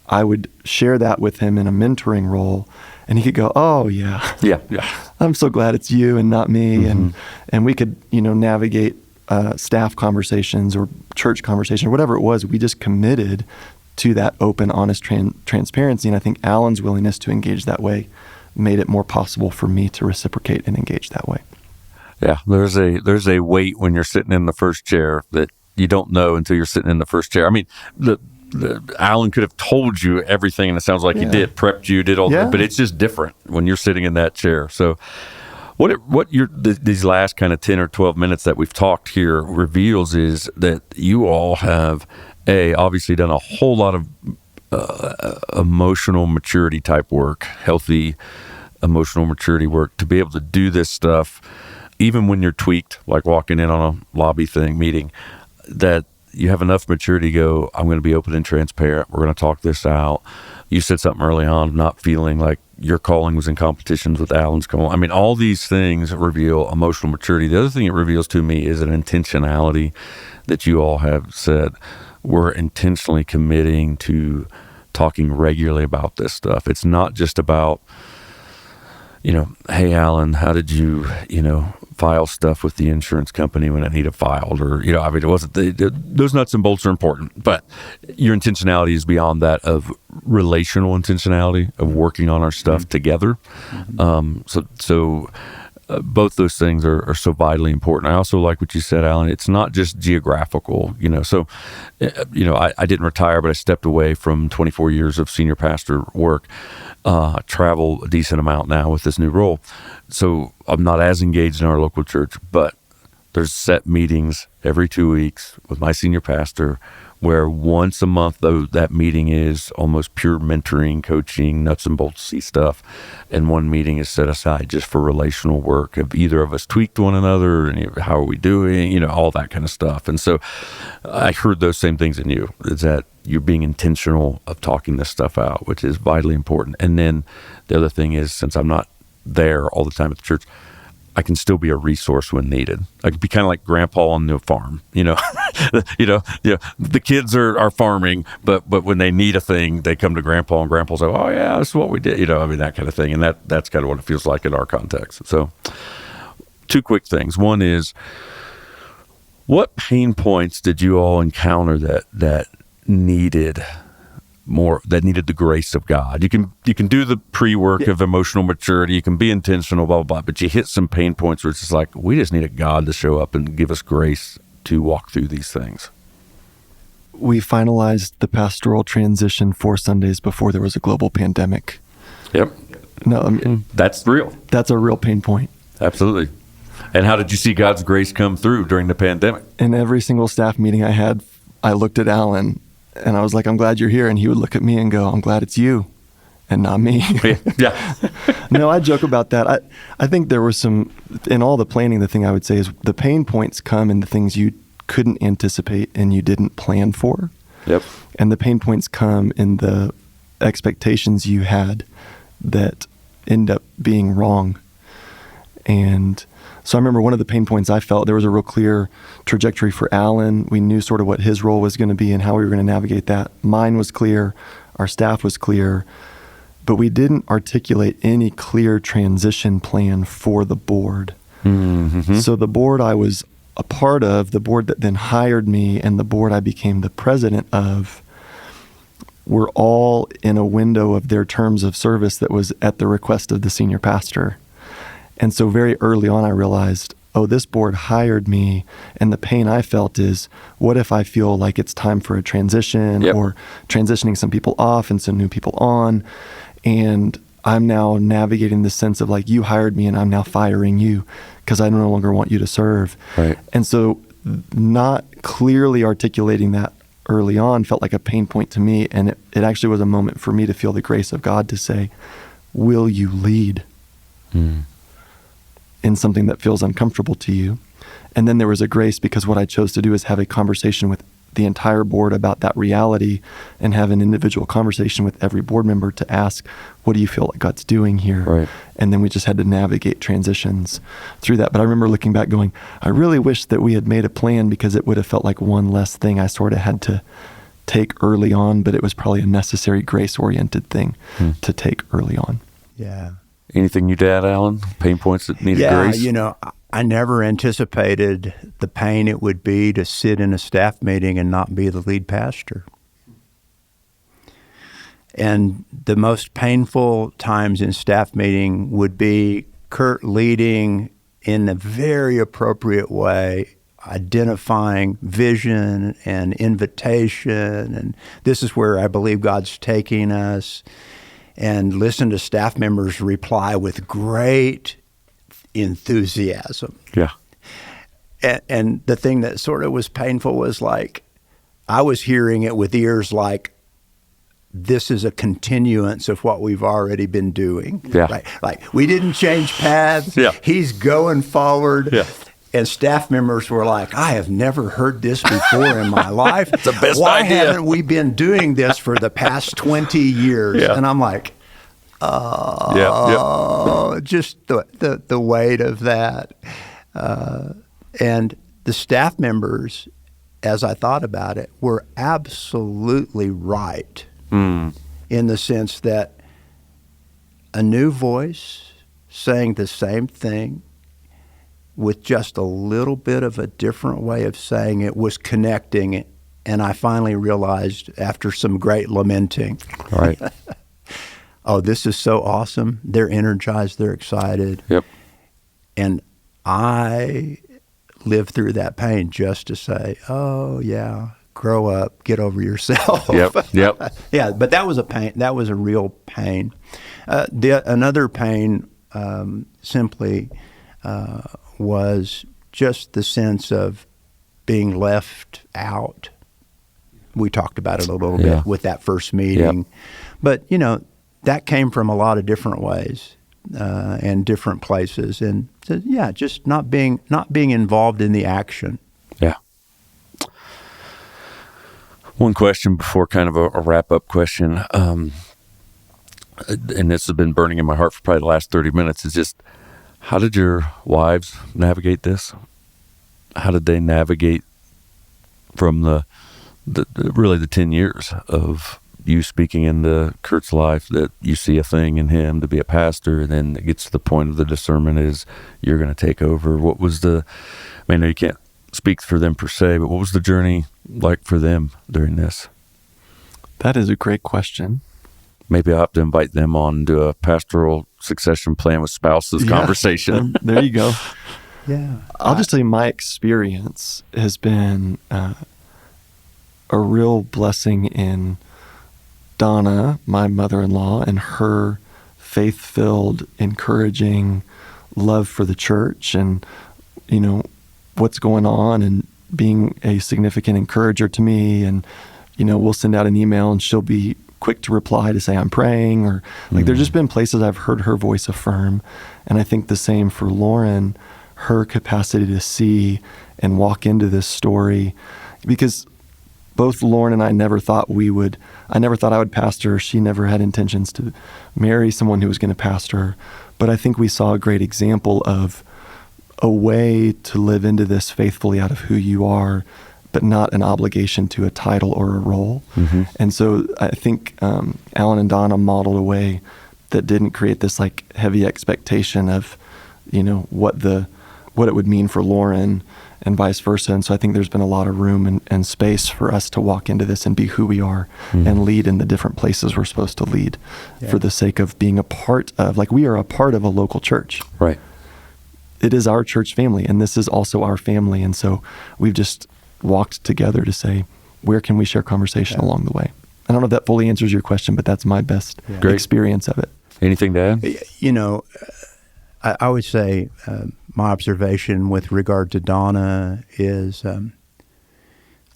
I would share that with him in a mentoring role, and he could go, oh yeah, I'm so glad it's you and not me. And we could, navigate staff conversations or church conversation or whatever it was. We just committed to that open, honest transparency. And I think Alan's willingness to engage that way made it more possible for me to reciprocate and engage that way. Yeah, there's a weight when you're sitting in the first chair that you don't know until you're sitting in the first chair. I mean, Alan could have told you everything, and it sounds like he did, prepped you, did all that, but it's just different when you're sitting in that chair. So these last kind of 10 or 12 minutes that we've talked here reveals is that you all have, obviously done a whole lot of emotional maturity type work, healthy emotional maturity work, to be able to do this stuff, even when you're tweaked, like walking in on a lobby meeting, that you have enough maturity to go, I'm going to be open and transparent. We're going to talk this out. You said something early on, not feeling like your calling was in competitions with Alan's calling. I mean, all these things reveal emotional maturity. The other thing it reveals to me is an intentionality that you all have said. We're intentionally committing to talking regularly about this stuff. It's not just about, hey, Alan, how did you, file stuff with the insurance company when it needed filed? Or, it wasn't, those nuts and bolts are important, but your intentionality is beyond that of relational intentionality, of working on our stuff together. So both those things are so vitally important. I also like what you said, Alan. It's not just geographical, So, I didn't retire, but I stepped away from 24 years of senior pastor work. I travel a decent amount now with this new role. So I'm not as engaged in our local church, but there's set meetings every 2 weeks with my senior pastor, where once a month, though, that meeting is almost pure mentoring, coaching, nuts and boltsy stuff. And one meeting is set aside just for relational work. Have either of us tweaked one another? And how are we doing? All that kind of stuff. And so I heard those same things in you, is that you're being intentional of talking this stuff out, which is vitally important. And then the other thing is, since I'm not there all the time at the church, I can still be a resource when needed. I could be kind of like grandpa on the farm, the kids are farming, but when they need a thing, they come to grandpa, and grandpa's like, oh yeah, this is what we did, that kind of thing. And that's kind of what it feels like in our context. So 2 quick things. One is, what pain points did you all encounter that needed the grace of God? You can do the pre-work of emotional maturity, you can be intentional, blah, blah, blah, but you hit some pain points where it's just like, we just need a God to show up and give us grace to walk through these things. We finalized the pastoral transition 4 Sundays before there was a global pandemic. Yep. No, that's real. That's a real pain point. Absolutely. And how did you see God's grace come through during the pandemic? In every single staff meeting I had, I looked at Alan and I was like, I'm glad you're here. And he would look at me and go, I'm glad it's you and not me. Yeah. No, I joke about that. I think there was in all the planning, the thing I would say is the pain points come in the things you couldn't anticipate and you didn't plan for. Yep. And the pain points come in the expectations you had that end up being wrong. And so I remember one of the pain points I felt, there was a real clear trajectory for Alan. We knew sort of what his role was going to be and how we were going to navigate that. Mine was clear. Our staff was clear. But we didn't articulate any clear transition plan for the board. Mm-hmm. So the board I was a part of, the board that then hired me, and the board I became the president of, were all in a window of their terms of service that was at the request of the senior pastor. And so very early on, I realized, this board hired me, and the pain I felt is, what if I feel like it's time for a transition or transitioning some people off and some new people on, and I'm now navigating the sense of like, you hired me and I'm now firing you because I no longer want you to serve. Right. And so not clearly articulating that early on felt like a pain point to me, and it actually was a moment for me to feel the grace of God to say, will you lead? In something that feels uncomfortable to you. And then there was a grace because what I chose to do is have a conversation with the entire board about that reality and have an individual conversation with every board member to ask, what do you feel like God's doing here? Right. And then we just had to navigate transitions through that. But I remember looking back going, I really wish that we had made a plan, because it would have felt like one less thing I sort of had to take early on, but it was probably a necessary grace-oriented thing to take early on. Yeah. Anything you'd add, Alan? Pain points that needed grace? I never anticipated the pain it would be to sit in a staff meeting and not be the lead pastor. And the most painful times in staff meeting would be Kurt leading in a very appropriate way, identifying vision and invitation, and this is where I believe God's taking us, and listen to staff members reply with great enthusiasm. Yeah. And the thing that sort of was painful was like, I was hearing it with ears like, this is a continuance of what we've already been doing. Yeah. Right? Like, we didn't change paths. Yeah. He's going forward. Yeah. And staff members were like, I have never heard this before in my life. It's the best Why idea. haven't we been doing this for the past 20 years? Yeah. And I'm like, just the weight of that. And the staff members, as I thought about it, were absolutely right in the sense that a new voice saying the same thing with just a little bit of a different way of saying it was connecting. And I finally realized, after some great lamenting, Right. oh, this is so awesome. They're energized. They're excited. Yep. And I lived through that pain just to say, oh, yeah, grow up, get over yourself. Yep. Yeah, but that was a pain. That was a real pain. Another pain simply was just the sense of being left out. We talked about it a little bit with that first meeting. Yep. But, that came from a lot of different ways and different places. And so, just not being involved in the action. Yeah. One question before kind of a wrap-up question, and this has been burning in my heart for probably the last 30 minutes, is just, how did your wives navigate this? How did they navigate from the really the 10 years of you speaking into Kurt's life, that you see a thing in him to be a pastor, and then it gets to the point of the discernment is you're going to take over? What was I know you can't speak for them per se, but what was the journey like for them during this? That is a great question. Maybe I'll have to invite them on to a pastoral succession plan with spouses conversation. There you go. Yeah. I'll just tell you, my experience has been a real blessing in Donna, my mother-in-law, and her faith-filled, encouraging love for the church and, what's going on, and being a significant encourager to me. And, we'll send out an email and she'll be quick to reply to say, I'm praying, or there's just been places I've heard her voice affirm. And I think the same for Lauren, her capacity to see and walk into this story, because both Lauren and I never thought I never thought I would pastor. She never had intentions to marry someone who was going to pastor. But I think we saw a great example of a way to live into this faithfully out of who you are, but not an obligation to a title or a role. Mm-hmm. And so I think Alan and Donna modeled a way that didn't create this heavy expectation of, what it would mean for Lauren, and vice versa. And so I think there's been a lot of room and space for us to walk into this and be who we are and lead in the different places we're supposed to lead for the sake of being a part of, we are a part of a local church. Right. It is our church family, and this is also our family. And so we've just walked together to say, where can we share conversation along the way? I don't know if that fully answers your question, but that's my best experience of it. Anything to add? I would say my observation with regard to Donna is a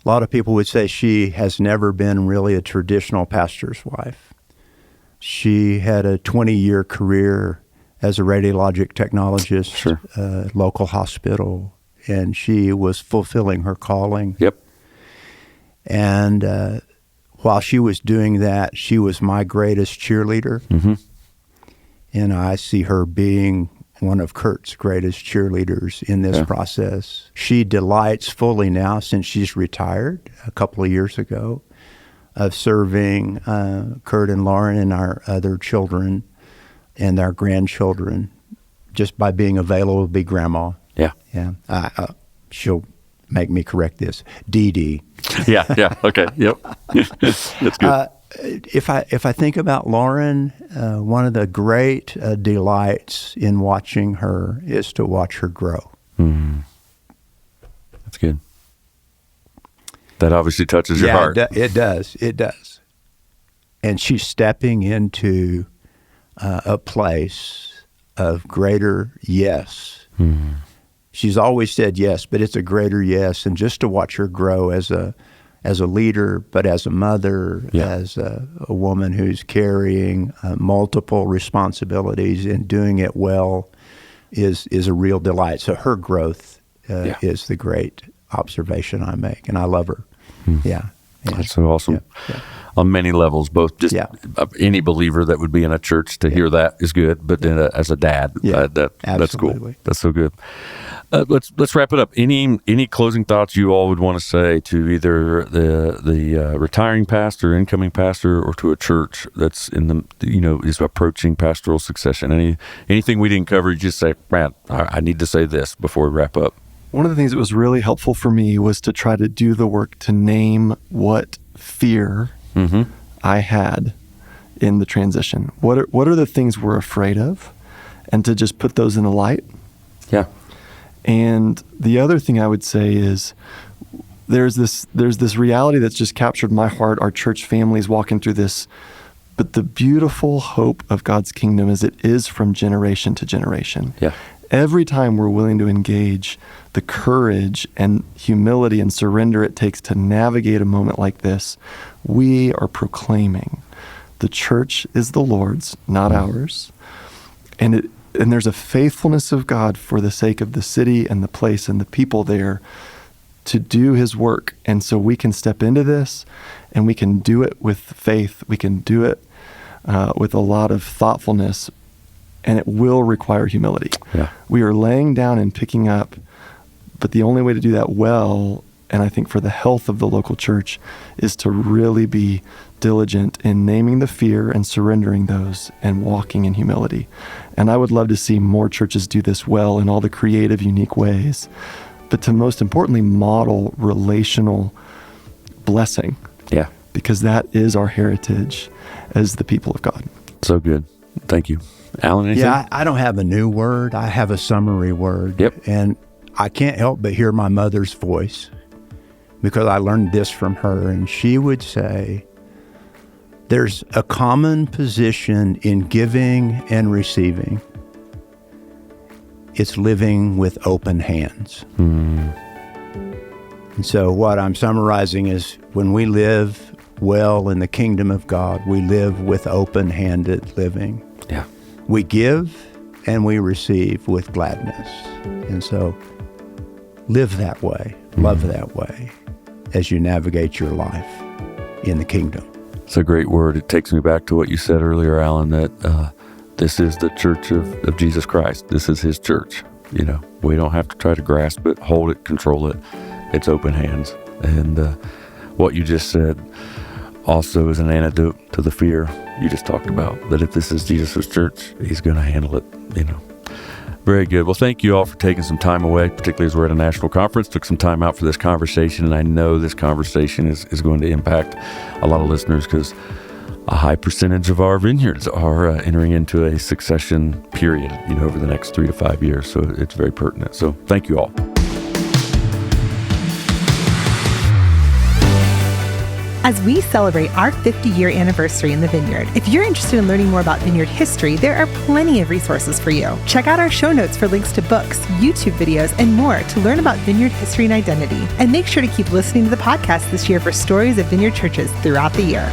lot of people would say she has never been really a traditional pastor's wife. She had a 20-year career as a radiologic technologist at a local hospital, and she was fulfilling her calling. Yep. And while she was doing that, she was my greatest cheerleader. Mm-hmm. And I see her being one of Kurt's greatest cheerleaders in this process. She delights fully now, since she's retired a couple of years ago, of serving Kurt and Lauren and our other children and our grandchildren, just by being available to be grandma. Yeah. Yeah. She'll make me correct this. Dee Dee. Yeah. Okay. Yep. That's good. If I think about Lauren, one of the great delights in watching her is to watch her grow. Mm. That's good. That obviously touches your heart. It does. It does. And she's stepping into a place of greater yes. Mm. She's always said yes, but it's a greater yes. And just to watch her grow as a leader, but as a mother, as a woman who's carrying multiple responsibilities and doing it well is a real delight. So her growth is the great observation I make, and I love her. Yeah. That's so awesome. Yeah. On many levels, both just any believer that would be in a church to hear that is good, but then as a dad, that's cool. That's so good. Let's wrap it up. Any closing thoughts you all would want to say to either the retiring pastor, incoming pastor, or to a church that's in the is approaching pastoral succession? Anything we didn't cover? You just say, Matt, I need to say this before we wrap up. One of the things that was really helpful for me was to try to do the work to name what fear I had in the transition. What are the things we're afraid of, and to just put those in the light. Yeah. And the other thing I would say is there's this reality that's just captured my heart. Our church family is walking through this, but the beautiful hope of God's kingdom is it is from generation to generation. Yeah. Every time we're willing to engage the courage and humility and surrender it takes to navigate a moment like this, we are proclaiming the church is the Lord's, not ours. And there's a faithfulness of God for the sake of the city and the place and the people there to do his work. And so we can step into this, and we can do it with faith. We can do it with a lot of thoughtfulness, and it will require humility. Yeah. We are laying down and picking up, but the only way to do that well, and I think for the health of the local church, is to really be diligent in naming the fear and surrendering those and walking in humility. And I would love to see more churches do this well in all the creative, unique ways, but to most importantly, model relational blessing. Yeah. Because that is our heritage as the people of God. So good. Thank you. Alan, anything? Yeah, I don't have a new word. I have a summary word. Yep. And I can't help but hear my mother's voice, because I learned this from her, and she would say, there's a common position in giving and receiving. It's living with open hands. And so what I'm summarizing is, when we live well in the kingdom of God, we live with open-handed living. Yeah. We give and we receive with gladness. And so live that way, love that way as you navigate your life in the kingdom. It's a great word. It takes me back to what you said earlier, Alan, that this is the church of Jesus Christ. This is his church. We don't have to try to grasp it, hold it, control it. It's open hands. And what you just said also is an antidote to the fear you just talked about, that if this is Jesus' church, he's going to handle it, Very good. Well, thank you all for taking some time away, particularly as we're at a national conference, took some time out for this conversation. And I know this conversation is going to impact a lot of listeners, because a high percentage of our vineyards are entering into a succession period, over the next 3 to 5 years. So it's very pertinent. So thank you all. As we celebrate our 50-year anniversary in the Vineyard, if you're interested in learning more about Vineyard history, there are plenty of resources for you. Check out our show notes for links to books, YouTube videos, and more to learn about Vineyard history and identity. And make sure to keep listening to the podcast this year for stories of Vineyard churches throughout the year.